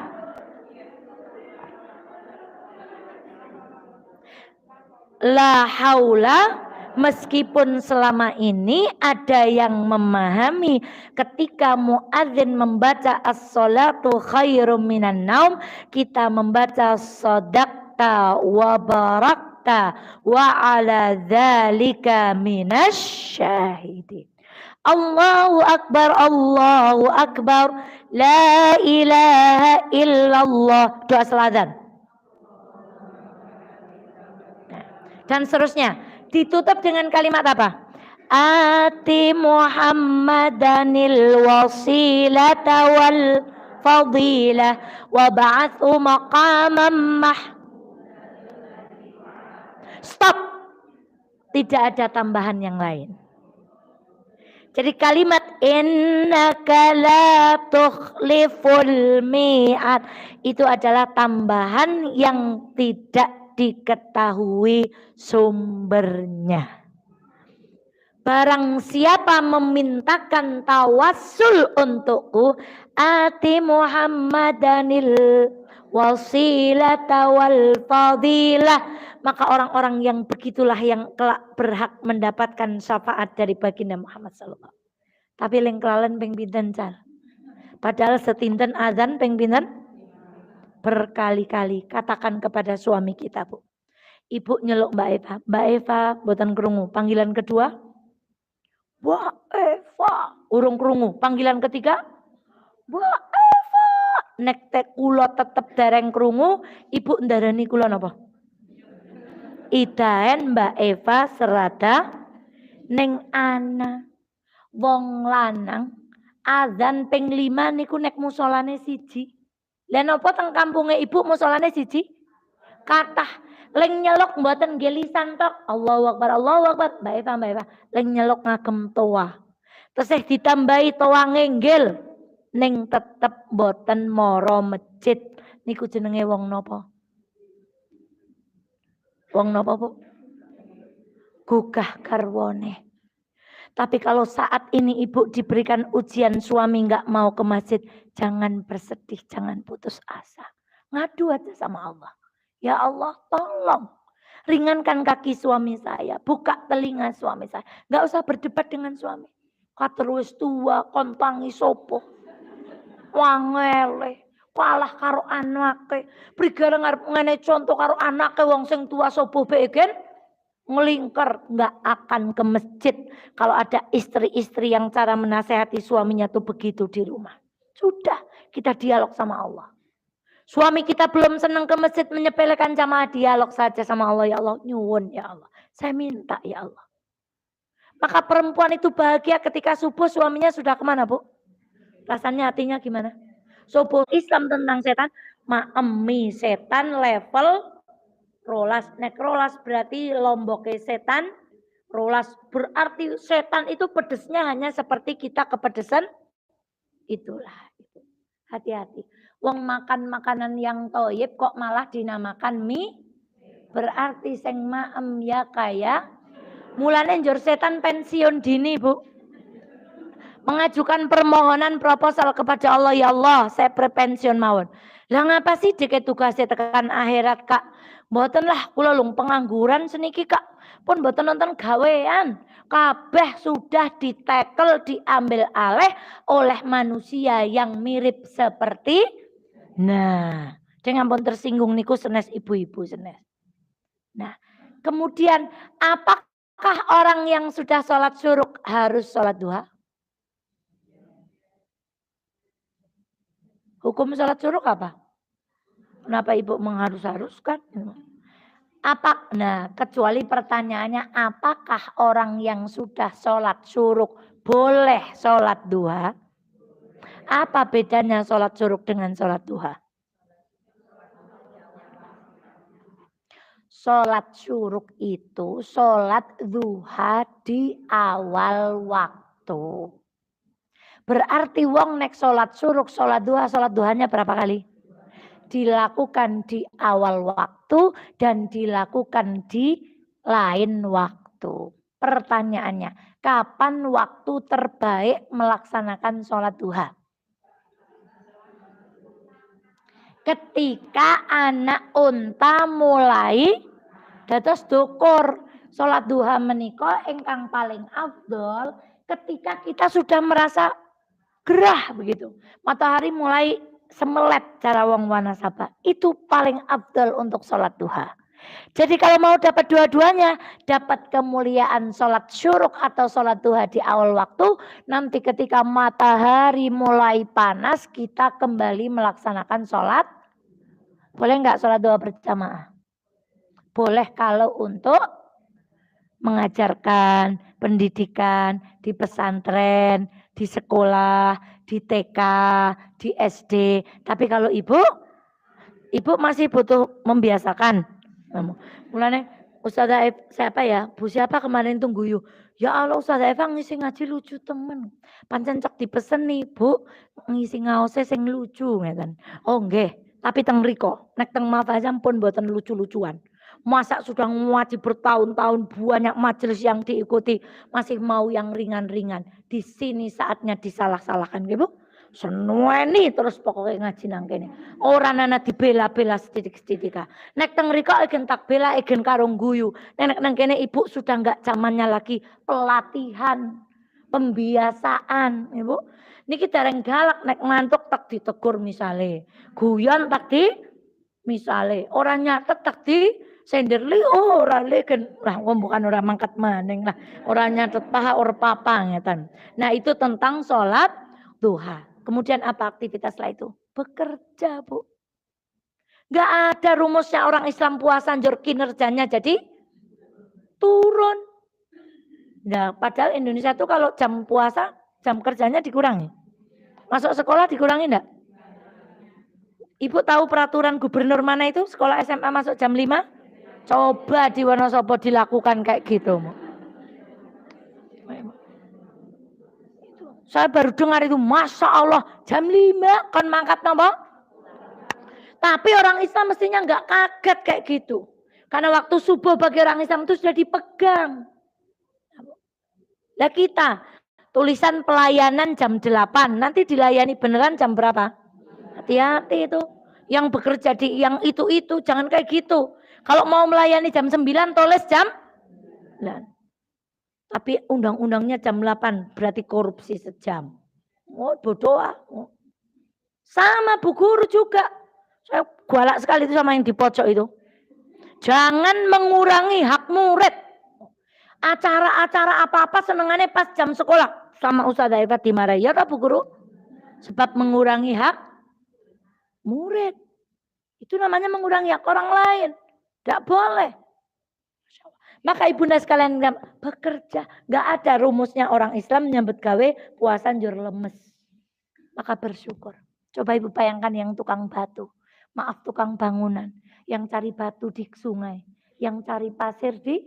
La haula Meskipun selama ini ada yang memahami ketika muadzin membaca as-salatu khairum minan naum, kita membaca shadaqta wa barakta wa ala dzalika minasyahidin. Allahu akbar, Allahu akbar, la ilaha illallah. Doa seladzan. Dan seterusnya ditutup dengan kalimat apa? Ati Muhammadanil wasilata wal fadilah wa ba'athu maqamam Stop. Tidak ada tambahan yang lain. Jadi kalimat innaka la tukhliful mi'ad itu adalah tambahan yang tidak diketahui sumbernya. Barang siapa memintakan tawassul untukku, ati Muhammadanil wasilata wal fadilah, maka orang-orang yang begitulah yang kelak berhak mendapatkan syafaat dari baginda Muhammad sallallahu alaihi wasallam. Tapi leng kelalen ping pinten cal. Padahal setinten azan ping pinten berkali-kali. Katakan kepada suami kita, Bu. Ibu nyeluk Mbak Eva. Mbak Eva boten krungu. Panggilan kedua, Mbak Eva, urung krungu. Panggilan ketiga, Mbak Eva. Nek tek kula tetep dereng krungu, ibu ndarani kula napa? Idaen Mbak Eva serada ning ana wong lanang azan ping 5 niku nek musolane siji. Lah napa teng kampunge ibu musolane siji? Kathah. Leng nyeluk mboten nggih lisan tok. Allahu Akbar, Allahu Akbar. Mbak Eva, Mbak Eva. Leng nyeluk ngagem toa. Tesih ditambahi toa ngenggil. Ning tetep mboten mara masjid. Niku jenenge wong napa? Wong napa, Bu? Gugah garwane. Tapi kalau saat ini ibu diberikan ujian suami nggak mau ke masjid, jangan bersedih, jangan putus asa. Ngadu aja sama Allah. Ya Allah, tolong ringankan kaki suami saya, buka telinga suami saya. Nggak usah berdebat dengan suami. Katerus tua, kontangi sopo, wangele, kalah karo anake, prigara ngarep ngene contoh karo anake wong sing tua sopo begen. Ngelingker, nggak akan ke masjid kalau ada istri-istri yang cara menasehati suaminya tuh begitu di rumah. Sudah, kita dialog sama Allah. Suami kita belum senang ke masjid menyepelekan jamaah, dialog saja sama Allah. Ya Allah, nyuwun ya Allah. Saya minta ya Allah. Maka perempuan itu bahagia ketika subuh suaminya sudah kemana, Bu? Rasanya hatinya gimana? Subuh Islam tentang setan, maemi setan level rolas. Nek rolas berarti lomboknya setan. Rolas berarti setan itu pedesnya hanya seperti kita kepedesan. Itulah. Hati-hati. Wong makan makanan yang toyib kok malah dinamakan mie. Berarti sing maem ya kaya. Mulane njur setan pensiun dini, Bu. Mengajukan permohonan proposal kepada Allah, ya Allah, saya prepensiun mawon. Lah ngapa sih dike tugasnya tekan akhirat, Kak? Mboten lah kula lung pengangguran seniki, Kak. Pun mboten nonton gawean. Kabeh sudah ditekel, diambil alih oleh manusia yang mirip seperti jangan pun tersinggung niku senes ibu-ibu senes. Nah, kemudian apakah orang yang sudah sholat syuruk harus sholat duha? Hukum sholat syuruk apa? Kenapa ibu mengharus-haruskan? Nah, kecuali pertanyaannya apakah orang yang sudah sholat syuruk boleh sholat duha? Apa bedanya sholat syuruk dengan sholat duha? Sholat syuruk itu sholat duha di awal waktu. Berarti wong nek sholat syuruk, sholat duhanya berapa kali? Dilakukan di awal waktu dan dilakukan di lain waktu. Pertanyaannya, kapan waktu terbaik melaksanakan sholat duha? Ketika anak unta mulai dados dukur. Salat duha menika ingkang paling afdol ketika kita sudah merasa gerah begitu. Matahari mulai semelet cara wong wanasaba. Itu paling afdal untuk salat duha. Jadi kalau mau dapat dua-duanya, dapat kemuliaan sholat syuruk atau sholat duha di awal waktu, nanti ketika matahari mulai panas, kita kembali melaksanakan sholat. Boleh nggak sholat duha berjamaah? Boleh kalau untuk mengajarkan pendidikan di pesantren, di sekolah, di TK, di SD. Tapi kalau ibu masih butuh membiasakan. Mulane Ustazah siapa ya? Bu siapa kemarin tuh guyu. Ya Allah Ustazah Eva ngisi ngaji lucu temen. Pancen cek dipesen nih Bu ngisi ngaose sing lucu ngeten. Oh nggih, tapi teng mriko nek teng Mafazam pun mboten lucu-lucuan. Masa sudah ngaji bertahun-tahun banyak majelis yang diikuti masih mau yang ringan-ringan. Di sini saatnya disalah-salahkan nggih Bu. Senueni terus pokoknya ngaji nang kene. Ora nana dibela-bela sedidik-sedidik. Nek teng mriko igen tak bela igen karung guyu. Nek nang kene ibu sudah enggak zamannya lagi pelatihan, pembiasaan, Ibu. Niki dereng galak nek ngantuk tak ditegur misale. Guyon tak di misale. Ora nyatet tak di senderli ora legen. Lah bukan ora mangkat maning lah. Ora nyatet paha ora papa ngeten. Nah, itu tentang salat duha. Kemudian apa aktivitas setelah itu? Bekerja, Bu. Gak ada rumusnya orang Islam puasa njur kinerjanya jadi turun. Nah, padahal Indonesia tuh kalau jam puasa, jam kerjanya dikurangi. Masuk sekolah dikurangi enggak? Ibu tahu peraturan gubernur mana itu? Sekolah SMA masuk jam 5? Coba di Wonosobo dilakukan kayak gitu. Saya baru dengar itu, Masya Allah, jam 5 kan mangkat nopo. Tapi orang Islam mestinya nggak kaget kayak gitu. Karena waktu subuh bagi orang Islam itu sudah dipegang. Lah kita, tulisan pelayanan jam 8, nanti dilayani beneran jam berapa? Hati-hati itu. Yang bekerja di yang itu, jangan kayak gitu. Kalau mau melayani jam 9, tulis jam 9. Tapi undang-undangnya jam 8, berarti korupsi sejam. Oh bodoh. Sama Bu Guru juga. Saya galak sekali itu sama yang di pojok itu. Jangan mengurangi hak murid. Acara-acara apa-apa senengannya pas jam sekolah. Sama Ustazah Eva dimarahi. Ya Bu Guru? Sebab mengurangi hak murid. Itu namanya mengurangi hak orang lain. Tidak boleh. Maka ibunda sekalian bekerja. Gak ada rumusnya orang Islam nyambut gawe puasa njur lemes. Maka bersyukur. Coba ibu bayangkan yang tukang batu. Maaf tukang bangunan. Yang cari batu di sungai. Yang cari pasir di.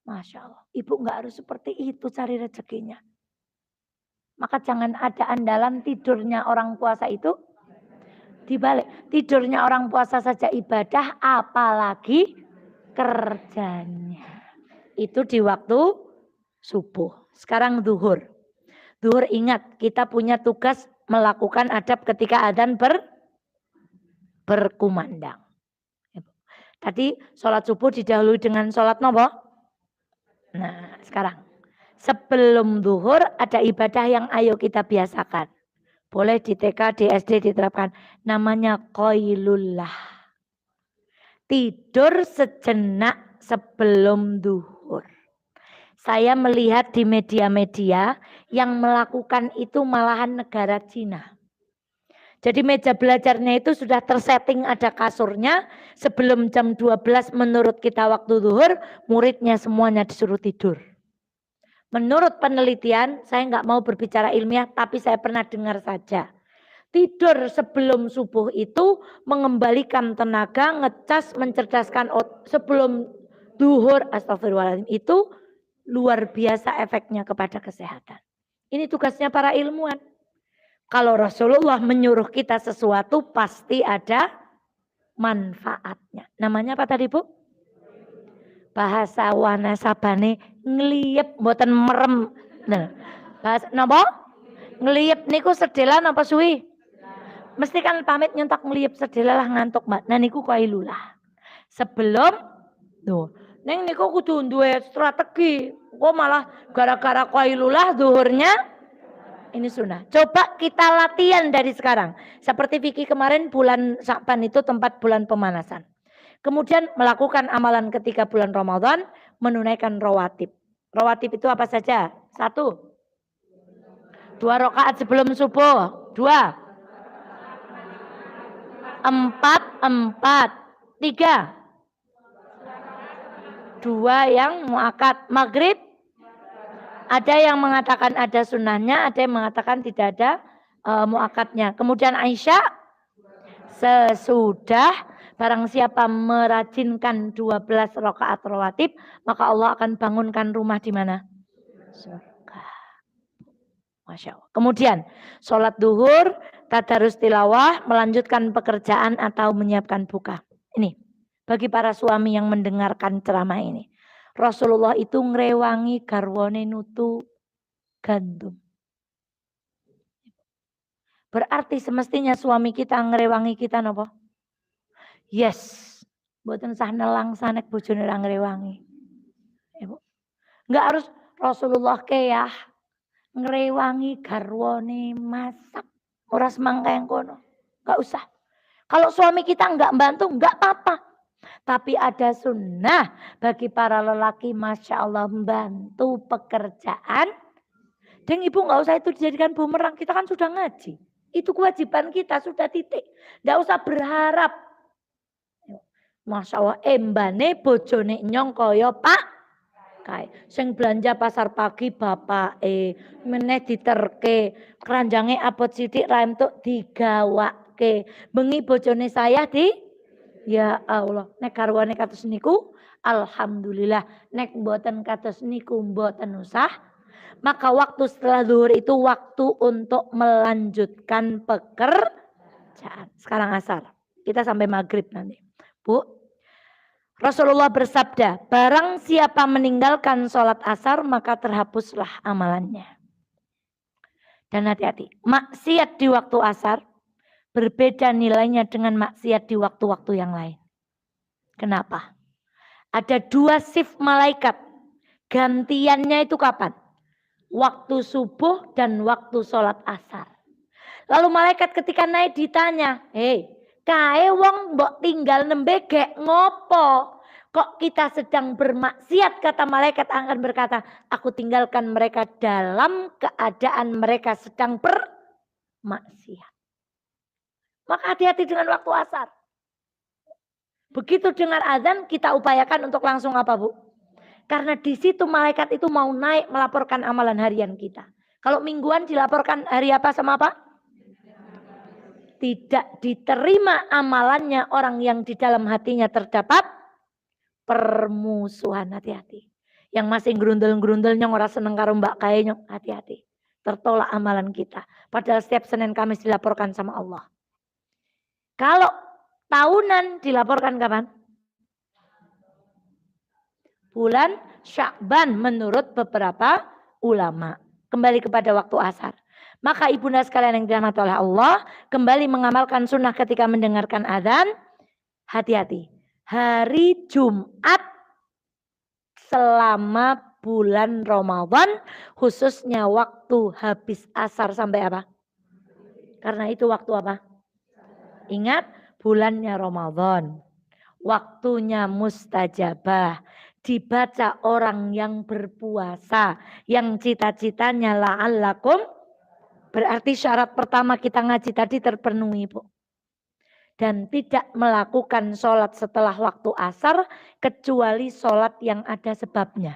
Masya Allah. Ibu gak harus seperti itu cari rezekinya. Maka jangan ada andalan tidurnya orang puasa itu. Dibalik. Tidurnya orang puasa saja ibadah. Apalagi kerjanya. Itu di waktu subuh. Sekarang zuhur. Zuhur ingat kita punya tugas melakukan adab ketika adzan berkumandang. Tadi sholat subuh didahului dengan sholat nopo. Nah sekarang sebelum zuhur ada ibadah yang ayo kita biasakan. Boleh di TK, di SD diterapkan. Namanya qailullah. Tidur sejenak sebelum zuhur. Saya melihat di media-media yang melakukan itu malahan negara Cina. Jadi meja belajarnya itu sudah tersetting ada kasurnya. Sebelum jam 12 menurut kita waktu zuhur, muridnya semuanya disuruh tidur. Menurut penelitian, saya nggak mau berbicara ilmiah, tapi saya pernah dengar saja. Tidur sebelum subuh itu mengembalikan tenaga, ngecas, mencerdaskan sebelum zuhur, astagfirullahaladzim, itu luar biasa efeknya kepada kesehatan. Ini tugasnya para ilmuwan. Kalau Rasulullah menyuruh kita sesuatu pasti ada manfaatnya. Namanya apa tadi Bu? Bahasa wanasabane ngeliyep mboten merem. Nah, bahasa napa? Ngeliyep niku sedelan apa suwi? Mesti kan pamit nyontak ngeliyep sedela lah ngantuk Mbak. Nah niku qailullah. Sebelum tuh Neng niku kudu duwe strategi. Kok malah gara-gara qailullah zuhurnya ini sunnah. Coba kita latihan dari sekarang. Seperti Vicky kemarin bulan Sya'ban itu tempat bulan pemanasan. Kemudian melakukan amalan ketika bulan Ramadan, menunaikan rawatib. Rawatib itu apa saja? 1. 2 rakaat sebelum subuh. 2. 4. 3. 2 yang muakkad. Maghrib ada yang mengatakan ada sunnahnya, ada yang mengatakan tidak ada muakkadnya. Kemudian Aisyah sesudah barang siapa merajinkan 12 rakaat rawatib, maka Allah akan bangunkan rumah di mana? Surga. Masya Allah. Kemudian sholat duhur, tadarus tilawah, melanjutkan pekerjaan atau menyiapkan buka. Ini bagi para suami yang mendengarkan ceramah ini. Rasulullah itu ngrewangi garwane nutu gandum. Berarti semestinya suami kita ngrewangi kita napa? Yes. Mboten sah nelang sanek bojone ra ngrewangi. Ibu. Enggak harus Rasulullah keyah ngrewangi garwane masak. Ora semangka yang kono. Enggak usah. Kalau suami kita enggak bantu, enggak apa-apa. Tapi ada sunnah bagi para lelaki, Masya Allah, membantu pekerjaan. Dan ibu nggak usah itu dijadikan bumerang, kita kan sudah ngaji. Itu kewajiban kita, sudah titik. Nggak usah berharap. Masya Allah, embane bojone nyong koyo pak. Kae. Sing belanja pasar pagi bapak meneh diterke. Keranjange apot sithik ra entuk digawake. Bengi bojone saya di ya Allah, nek garwane kados niku alhamdulillah, nek mboten kados niku mboten usah. Maka waktu setelah zuhur itu waktu untuk melanjutkan pekerjaan. Sekarang asar. Kita sampai maghrib nanti. Bu, Rasulullah bersabda, barang siapa meninggalkan sholat asar maka terhapuslah amalannya. Dan hati-hati, maksiat di waktu asar berbeda nilainya dengan maksiat di waktu-waktu yang lain. Kenapa? Ada 2 shift malaikat. Gantiannya itu kapan? Waktu subuh dan waktu sholat asar. Lalu malaikat ketika naik ditanya, kae wong mbok tinggal nembe gek ngopo? Kok kita sedang bermaksiat? Kata malaikat akan berkata, aku tinggalkan mereka dalam keadaan mereka sedang bermaksiat. Maka hati-hati dengan waktu asar. Begitu dengar azan kita upayakan untuk langsung apa Bu? Karena di situ malaikat itu mau naik melaporkan amalan harian kita. Kalau mingguan dilaporkan hari apa sama apa? Tidak diterima amalannya orang yang di dalam hatinya terdapat permusuhan. Hati-hati. Yang masih gerundel-gerundel nyong ora seneng karo mbak kae nyong, hati-hati. Tertolak amalan kita. Padahal setiap Senin Kamis dilaporkan sama Allah. Kalau tahunan dilaporkan kapan? Bulan Sya'ban menurut beberapa ulama. Kembali kepada waktu asar. Maka ibunda sekalian yang dirahmati oleh Allah, kembali mengamalkan sunnah ketika mendengarkan azan. Hati-hati. Hari Jumat selama bulan Ramadan, khususnya waktu habis asar sampai apa? Karena itu waktu apa? Ingat, bulannya Ramadan. Waktunya mustajabah. Dibaca orang yang berpuasa. Yang cita-citanya la'allakum. Berarti syarat pertama kita ngaji tadi terpenuhi Bu. Dan tidak melakukan sholat setelah waktu asar. Kecuali sholat yang ada sebabnya.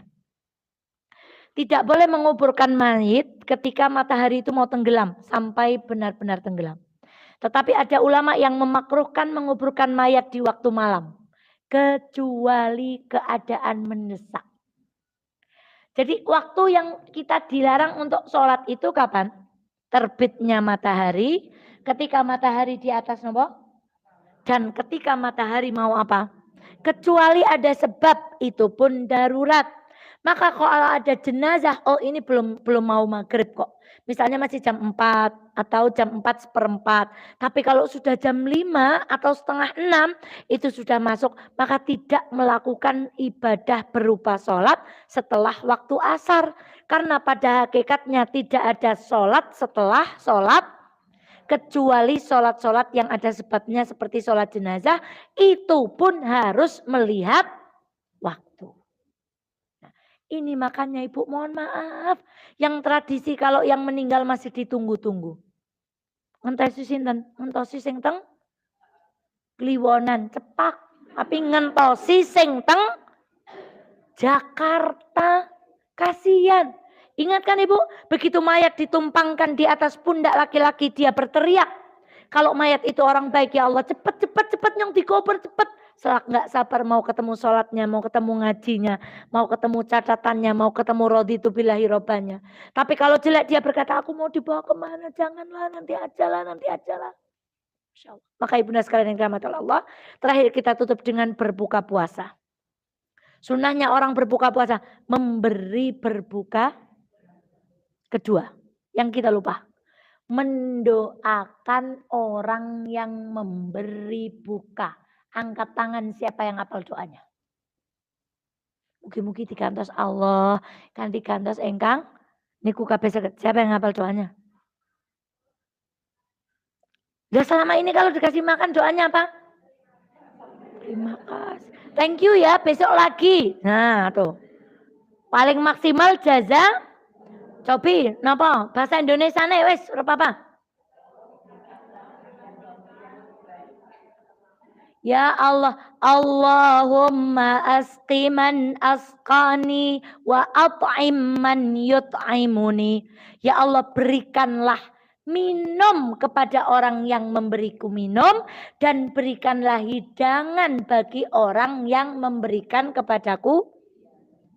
Tidak boleh menguburkan mayit ketika matahari itu mau tenggelam. Sampai benar-benar tenggelam. Tetapi ada ulama yang memakruhkan menguburkan mayat di waktu malam. Kecuali keadaan mendesak. Jadi waktu yang kita dilarang untuk sholat itu kapan? Terbitnya matahari. Ketika matahari di atas nopo? Dan ketika matahari mau apa? Kecuali ada sebab, itu pun darurat. Maka kalau ada jenazah, oh ini belum mau maghrib kok. Misalnya masih jam 4 atau jam 4:15. Tapi kalau sudah jam 5 atau setengah 6 itu sudah masuk. Maka tidak melakukan ibadah berupa sholat setelah waktu asar. Karena pada hakikatnya tidak ada sholat setelah sholat. Kecuali sholat-sholat yang ada sebabnya seperti sholat jenazah. Itu pun harus melihat waktu. Ini makanya Ibu mohon maaf. Yang tradisi kalau yang meninggal masih ditunggu-tunggu. Ngentosi sinten? Ngentosi sing teng Kliwonan Cepak. Tapi ngentosi sing teng Jakarta. Kasihan. Ingat kan Ibu? Begitu mayat ditumpangkan di atas pundak laki-laki dia berteriak. Kalau mayat itu orang baik ya Allah cepet nyong dikoper cepet. Selak nggak sabar mau ketemu sholatnya, mau ketemu ngajinya, mau ketemu catatannya, mau ketemu raditu billahi robbanya. Tapi kalau jelek dia berkata aku mau dibawa kemana? Janganlah nanti ajalah. Maka ibunda sekalian yang dirahmati Allah, terakhir kita tutup dengan berbuka puasa. Sunnahnya orang berbuka puasa memberi berbuka kedua. Yang kita lupa. Mendoakan orang yang memberi buka. Angkat tangan siapa yang hafal doanya. Mugi-mugi digantos Allah. Kan digantos engkang. Niku kabeh saged. Siapa yang hafal doanya? Ya selama ini kalau dikasih makan doanya apa? Terima kasih. Thank you ya. Besok lagi. Nah tuh. Paling maksimal jaza. Cobi. Napa? Bahasa Indonesia nih wis. Apa-apa? Ya Allah, Allahumma asqiman asqani wa at'im man yut'imuni. Ya Allah berikanlah minum kepada orang yang memberiku minum dan berikanlah hidangan bagi orang yang memberikan kepadaku.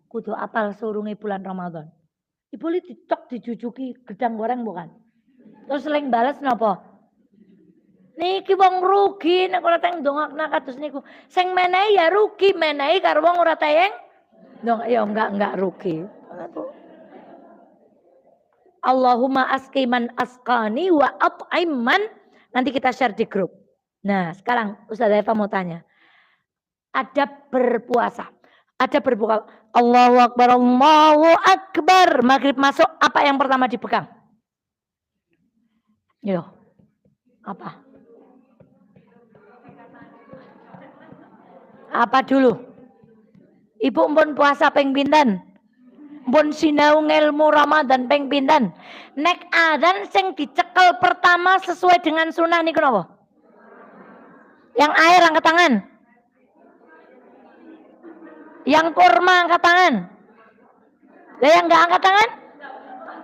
Kudu apal surungi bulan Ramadan. Ibu li dicok dijujuki gedang goreng bukan? Terus sering balas napa? Niki wong rugi nek ora teng ndongakna kados niku. Sing menehi ya rugi, menehi karo wong ora teng ndong ya enggak rugi. Allahumma askiman askani wa at'imman. Nanti kita share di grup. Nah, sekarang Ustaz Eva mau tanya. Adab berpuasa. Adab berbuka. Allahu Akbar, Allahu Akbar. Maghrib masuk, apa yang pertama dipegang? Yo. Apa? Apa dulu? Ibu mpun puasa ping pinten? Mpun sinau ngelmu Ramadan ping pinten? Nek adzan sing dicekel pertama sesuai dengan sunnah niku napa? Yang air angkat tangan. Yang kurma angkat tangan. Lah yang enggak angkat tangan?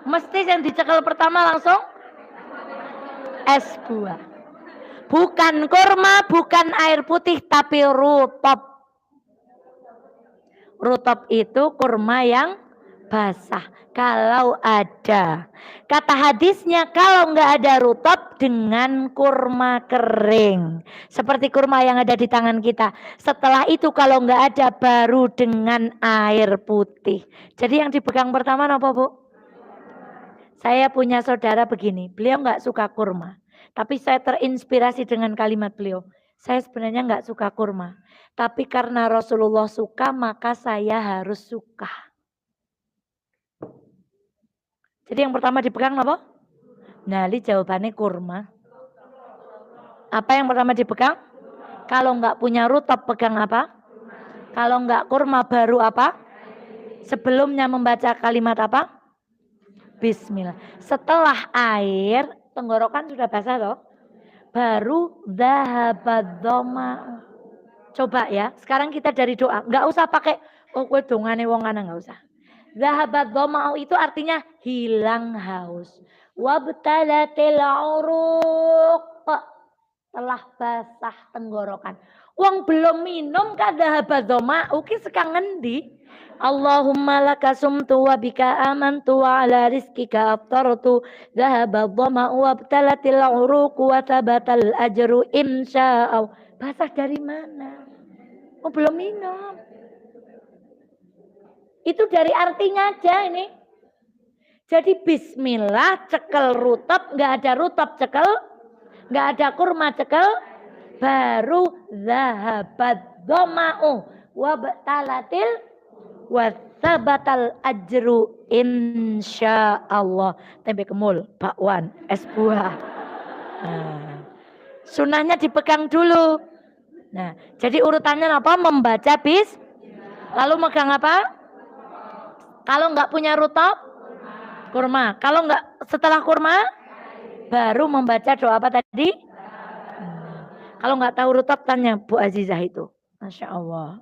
Mesti yang dicekel pertama langsung es buah. Bukan kurma, bukan air putih, tapi rutop. Rutop itu kurma yang basah. Kalau ada. Kata hadisnya kalau nggak ada rutop dengan kurma kering. Seperti kurma yang ada di tangan kita. Setelah itu kalau nggak ada baru dengan air putih. Jadi yang dipegang pertama apa Bu? Saya punya saudara begini. Beliau nggak suka kurma. Tapi saya terinspirasi dengan kalimat beliau. Saya sebenarnya nggak suka kurma. Tapi karena Rasulullah suka, maka saya harus suka. Jadi yang pertama dipegang apa? Nah, ini jawabannya kurma. Apa yang pertama dipegang? Kalau nggak punya rutop, pegang apa? Kalau nggak kurma, baru apa? Sebelumnya membaca kalimat apa? Bismillah. Setelah air, tenggorokan sudah basah loh. Baru dhahabadzoma. Coba ya, sekarang kita dari doa. Enggak usah pakai kowe dongane wong ana, enggak usah. Dhahabadzoma itu artinya hilang haus. Wabtalatil uruq. Telah basah tenggorokan. Wong belum minum ka dhahabadzoma, uki sekang ngendi? Allahumma laka sumtu wa bika amantu wa ala rizkika aftartu dhahaba dhama'u wa abtalatil uruqu wa tabatal ajru insya'allah. Basah dari mana? Oh belum minum. Itu dari artinya aja ini. Jadi bismillah cekel rutop, nggak ada rutop cekel, nggak ada kurma cekel, baru zahabat doma'u wabtalatil wasabatal ajru insyaallah. Tempe kemul, bakwan, es buah. Nah, sunahnya dipegang dulu. Nah, jadi urutannya apa? Membaca bis. Lalu megang apa? Kalau nggak punya rutop, kurma. Kalau nggak setelah kurma, baru membaca doa apa tadi? Kalau nggak tahu rutop, tanya Bu Azizah itu. Masya Allah.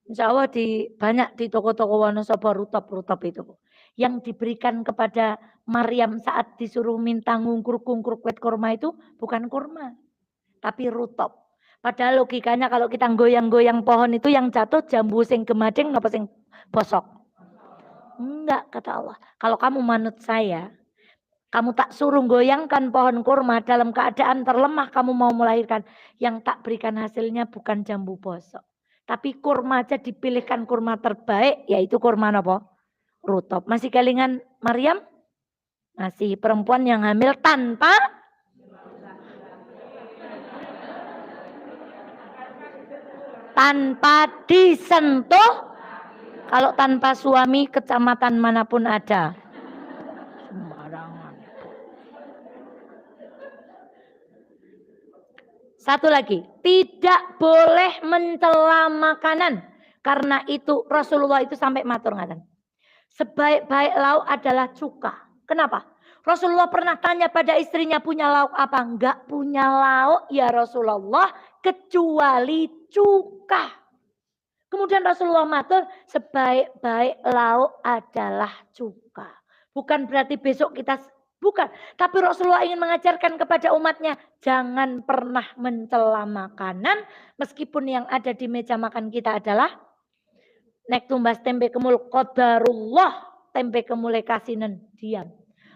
Insya Allah banyak di toko-toko Wonosobo rutop itu. Yang diberikan kepada Maryam saat disuruh minta ngungkur-ngungkur kue kurma itu bukan kurma, tapi rutop. Padahal logikanya kalau kita goyang-goyang pohon itu yang jatuh jambu sing gemading apa sing bosok. Enggak, kata Allah. Kalau kamu manut saya, kamu tak suruh goyangkan pohon kurma dalam keadaan terlemah kamu mau melahirkan. Yang tak berikan hasilnya bukan jambu bosok. Tapi kurma aja dipilihkan kurma terbaik, yaitu kurma apa? Rutop. Masih kelingan Maryam? Masih perempuan yang hamil tanpa disentuh. Kalau tanpa suami kecamatan manapun ada. Sembarangan. Satu lagi, tidak boleh mencela makanan. Karena itu Rasulullah itu sampai matur ngaten. Sebaik-baik lauk adalah cuka. Kenapa? Rasulullah pernah tanya pada istrinya punya lauk apa? Enggak punya lauk ya Rasulullah kecuali cuka. Kemudian Rasulullah matur sebaik-baik lauk adalah cuka. Bukan berarti besok kita bukan. Tapi Rasulullah ingin mengajarkan kepada umatnya jangan pernah mencela makanan meskipun yang ada di meja makan kita adalah nek tumbas tempe kemul qadarullah, tempe kemul kasinan diam.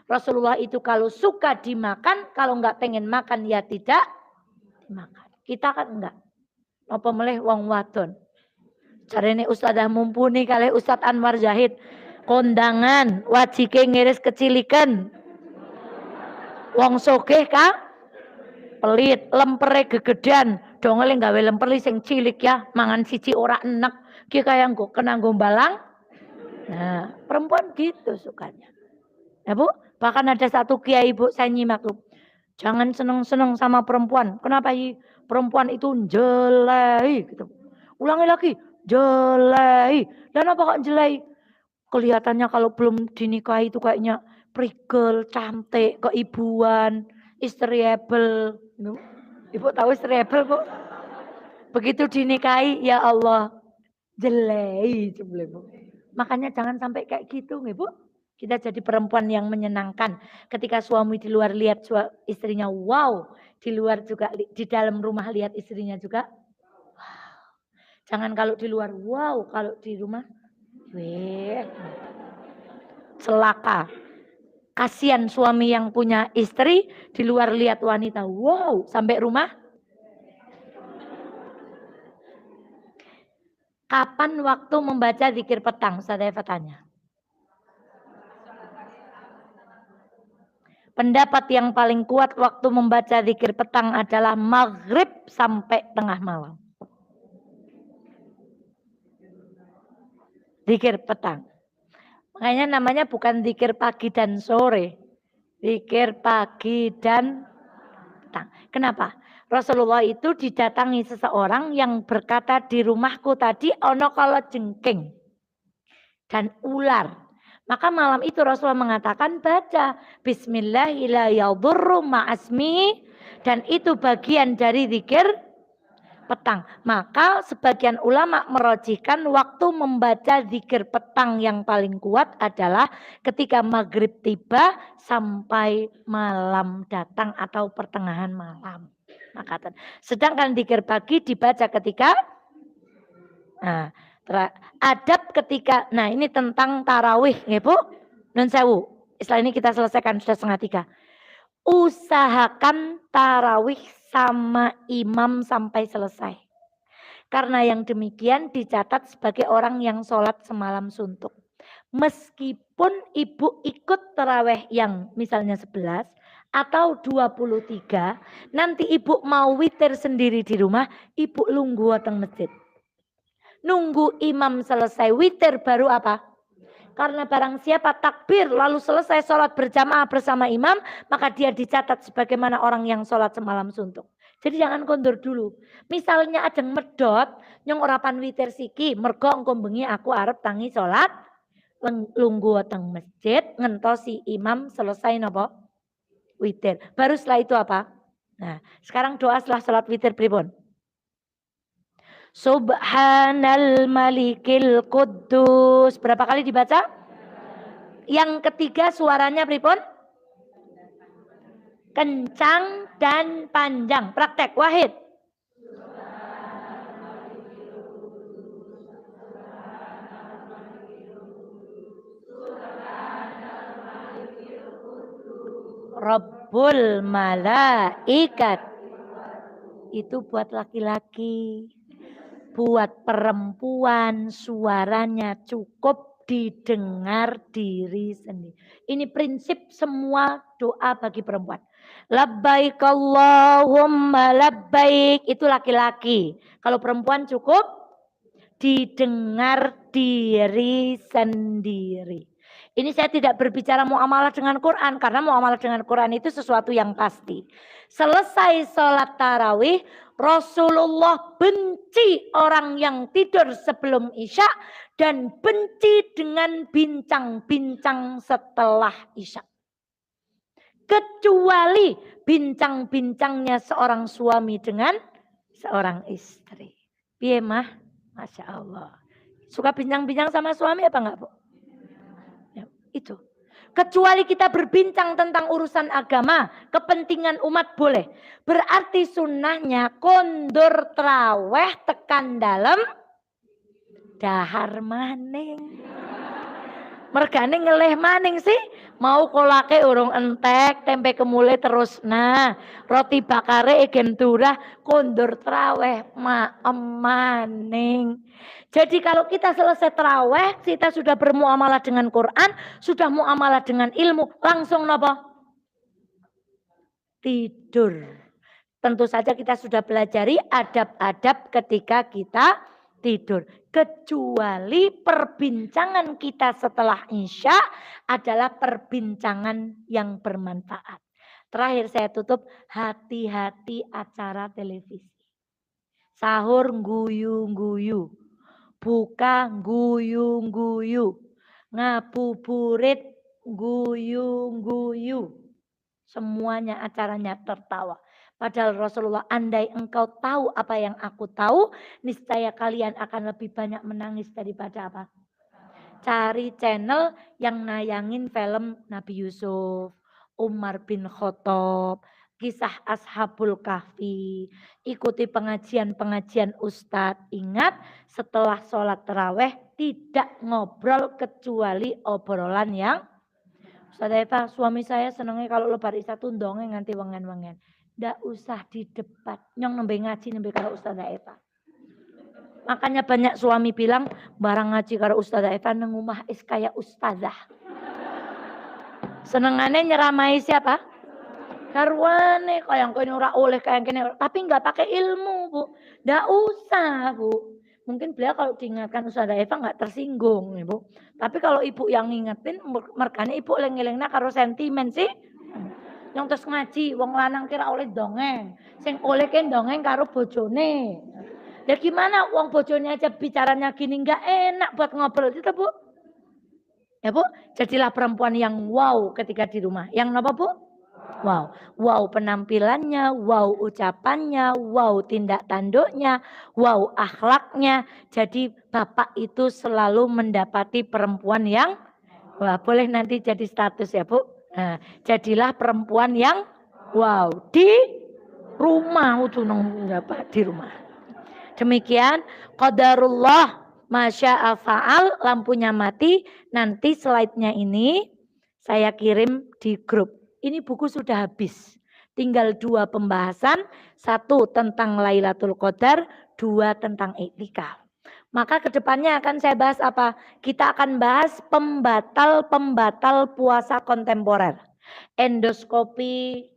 Rasulullah itu kalau suka dimakan, kalau enggak pengen makan ya tidak dimakan. Kita kan enggak. Apa meleh wong wadon. Carane Ustadzah mumpuni kali Ustadz Anwar Zahid. Kondangan wajike ngiris kecilikan. Wong sogeh ka pelit, lempere gegedan. Dongele gawe lemper sing cilik ya, mangan siji ora enek. Ki kaya nggo kena gombalang. Nah, perempuan gitu sukanya. Ya Bu, bahkan ada satu kiai Bu saya nyimak tuh. Jangan seneng-seneng sama perempuan. Kenapa perempuan itu jelai gitu. Ulangi lagi, jelai. Dan apa kok jelai? Kelihatannya kalau belum dinikahi itu kayaknya prigel, cantik, keibuan, istriable. Ibu tahu istriable Bu? Begitu dinikahi, ya Allah, jelai. Makanya jangan sampai kayak gitu, Bu. Kita jadi perempuan yang menyenangkan. Ketika suami di luar lihat istrinya, wow. Di luar juga, di dalam rumah lihat istrinya juga, wow. Jangan kalau di luar, wow. Kalau di rumah, weh. Celaka. Kasihan suami yang punya istri, di luar lihat wanita, wow. Sampai rumah. Kapan waktu membaca zikir petang? Saya tanya. Pendapat yang paling kuat waktu membaca zikir petang adalah maghrib sampai tengah malam. Zikir petang. Makanya namanya bukan zikir pagi dan sore. Zikir pagi dan petang. Kenapa? Rasulullah itu didatangi seseorang yang berkata di rumahku tadi ono kala jengking dan ular. Maka malam itu Rasulullah mengatakan baca Bismillahirrahmanirrahim dan itu bagian dari zikir petang. Maka sebagian ulama merojihkan waktu membaca zikir petang yang paling kuat adalah ketika maghrib tiba sampai malam datang atau pertengahan malam. Maka sedangkan zikir pagi dibaca ketika adab ketika, nah ini tentang tarawih ya Bu, nun sewu. Setelah ini kita selesaikan sudah 2:30. Usahakan tarawih sama imam sampai selesai. Karena yang demikian dicatat sebagai orang yang sholat semalam suntuk. Meskipun ibu ikut taraweh yang misalnya 11 atau 23, nanti ibu mau witir sendiri di rumah, ibu lunggu wateng masjid. Nunggu imam selesai witir baru apa? Karena barang siapa takbir lalu selesai sholat berjamaah bersama imam, maka dia dicatat sebagaimana orang yang sholat semalam suntuk. Jadi jangan kondur dulu. Misalnya ajeng medot, nyong orapan witir siki, mergo engko bengi aku arep tangi sholat, lunggu wateng masjid, ngentosi imam selesai nopo? Witir. Baru setelah itu apa? Nah, sekarang doa setelah sholat witir pripun? Subhanal malikil quddus. Berapa kali dibaca? Yang ketiga suaranya pripun? Kencang dan panjang. Praktek Wahid. Rabbul malaikat. Itu buat laki-laki. Buat perempuan suaranya cukup didengar diri sendiri. Ini prinsip semua doa bagi perempuan. Labbaik Allahumma labbaik, itu laki-laki. Kalau perempuan cukup didengar diri sendiri. Ini saya tidak berbicara muamalah dengan Quran, karena muamalah dengan Quran itu sesuatu yang pasti. Selesai sholat tarawih, Rasulullah benci orang yang tidur sebelum Isya dan benci dengan bincang-bincang setelah Isya. Kecuali bincang-bincangnya seorang suami dengan seorang istri. Piye mah? Masya Allah. Suka bincang-bincang sama suami apa enggak, Bu? Ya, itu. Kecuali kita berbincang tentang urusan agama, kepentingan umat boleh. Berarti sunnahnya kondur traweh tekan dalam dahar maning. Mergane ngeleh maning sih. Mau kolake urung entek, tempe kemule terus. Nah, roti bakare egen turah, kondur traweh maning. Jadi kalau kita selesai traweh, kita sudah bermuamalah dengan Quran, sudah muamalah dengan ilmu, langsung napa? Tidur. Tentu saja kita sudah pelajari adab-adab ketika kita tidur. Kecuali perbincangan kita setelah Isya adalah perbincangan yang bermanfaat. Terakhir saya tutup, hati-hati acara televisi. Sahur guyu-guyu, buka guyu-guyu, ngabuburit guyu-guyu. Semuanya acaranya tertawa. Padahal Rasulullah, andai engkau tahu apa yang aku tahu, niscaya kalian akan lebih banyak menangis daripada apa? Cari channel yang nayangin film Nabi Yusuf, Umar bin Khattab, kisah Ashabul Kahfi, ikuti pengajian-pengajian Ustadz. Ingat, setelah sholat taraweh tidak ngobrol kecuali obrolan yang Ustazah Eva, suami saya senangnya kalau lebar isya tuh ndonge nganti wengen-wengen. Ndak usah di debat. Nyong nembe ngaji nembe karo Ustazah Eva. Makanya banyak suami bilang, barang ngaji karo Ustazah Eva nang omah is kaya ustazah. Senengane nyeramai siapa? Karwane kaya kene ora oleh kaya kene, tapi enggak pakai ilmu, Bu. Ndak usah, Bu. Mungkin beliau kalau diingatkan Ustazah Eva enggak tersinggung, Ibu. Tapi kalau Ibu yang ngingetin, mergane Ibu eling-elingna karo sentimen sih. Yang terus ngaji, wong lanang kira oleh dongeng. Sing oleh kan dongeng karo bojone. Ya gimana wong bojone aja bicaranya gini enggak enak buat ngobrol itu, Bu. Ya, Bu, jadilah perempuan yang wow ketika di rumah. Yang apa, Bu? Wow. Wow penampilannya, wow ucapannya, wow tindak tanduknya, wow akhlaknya. Jadi bapak itu selalu mendapati perempuan yang wah, boleh nanti jadi status ya, Bu. Nah, jadilah perempuan yang wow di rumah itu di rumah. Demikian qadarullah masya'a fa'al, lampunya mati. Nanti slide-nya ini saya kirim di grup. Ini buku sudah habis. Tinggal 2 pembahasan, 1 tentang Lailatul Qadar, 2 tentang iktikaf. Maka kedepannya akan saya bahas apa? Kita akan bahas pembatal-pembatal puasa kontemporer. Endoskopi,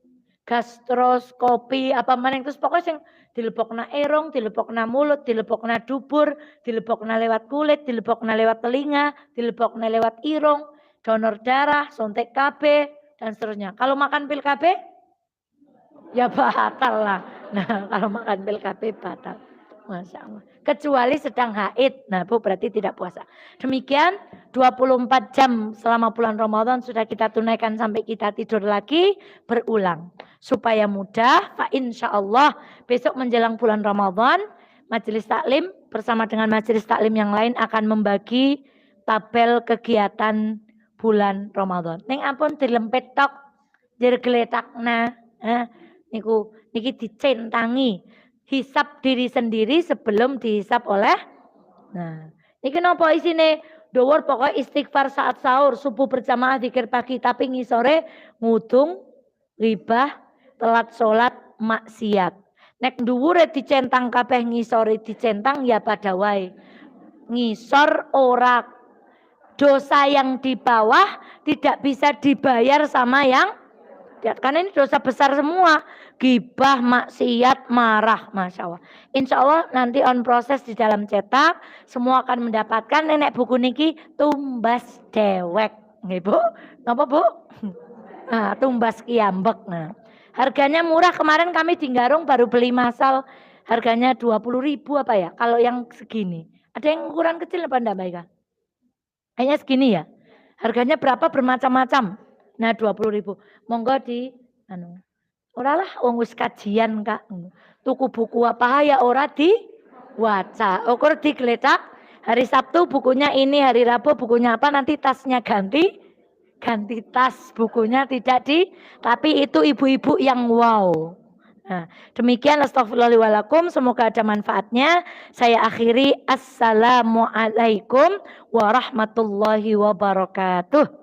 gastroskopi, apa mana terus pokoknya yang dilebokna erong, dilebokna mulut, dilebokna dubur, dilebokna lewat kulit, dilebokna lewat telinga, dilebokna lewat irung, donor darah, suntik KB dan seterusnya. Kalau makan pil KB ya batal lah. Nah, kalau makan pil KB batal. Masya Allah. Kecuali sedang haid. Nah, Bu berarti tidak puasa. Demikian 24 jam selama bulan Ramadan sudah kita tunaikan sampai kita tidur lagi. Berulang. Supaya mudah. Fa insya Allah besok menjelang bulan Ramadan. Majelis Taklim bersama dengan majelis taklim yang lain akan membagi tabel kegiatan bulan Ramadan. Neng ampun dilempet tok. Dirgeletakna. Niku niki dicentangi. Hisap diri sendiri sebelum dihisap oleh. Nah, ini napa isine? Dawur pokoknya istighfar saat sahur, subuh berjamaah zikir pagi, tapi ngisore ngudung, ribah, telat sholat, maksiat. Nek dhuwure dicentang kabeh ngisore dicentang ya pada wae. Ngisor ora, dosa yang di bawah tidak bisa dibayar sama yang karena ini dosa besar semua. Gibah, maksiat, marah. Masya Allah. Insya Allah nanti on proses di dalam cetak. Semua akan mendapatkan nenek buku niki tumbas dewek. Nih Bu. Kenapa Bu? Nah, tumbas kiambek. Nah, harganya murah. Kemarin kami di Garung baru beli masal. Harganya 20.000 apa ya? Kalau yang segini. Ada yang ukuran kecil apa enggak Mbak Ika? Kayaknya segini ya. Harganya berapa bermacam-macam. Nah 20.000. Monggo di ora lah wong wis kajian Kak. Tuku buku apa ya ora di waca. Ukur digeletak. Hari Sabtu bukunya ini, hari Rabu bukunya apa, nanti tasnya ganti tas, bukunya tidak tapi itu ibu-ibu yang wow. Nah, demikian astagfirullahaladzim, semoga ada manfaatnya. Saya akhiri, assalamualaikum warahmatullahi wabarakatuh.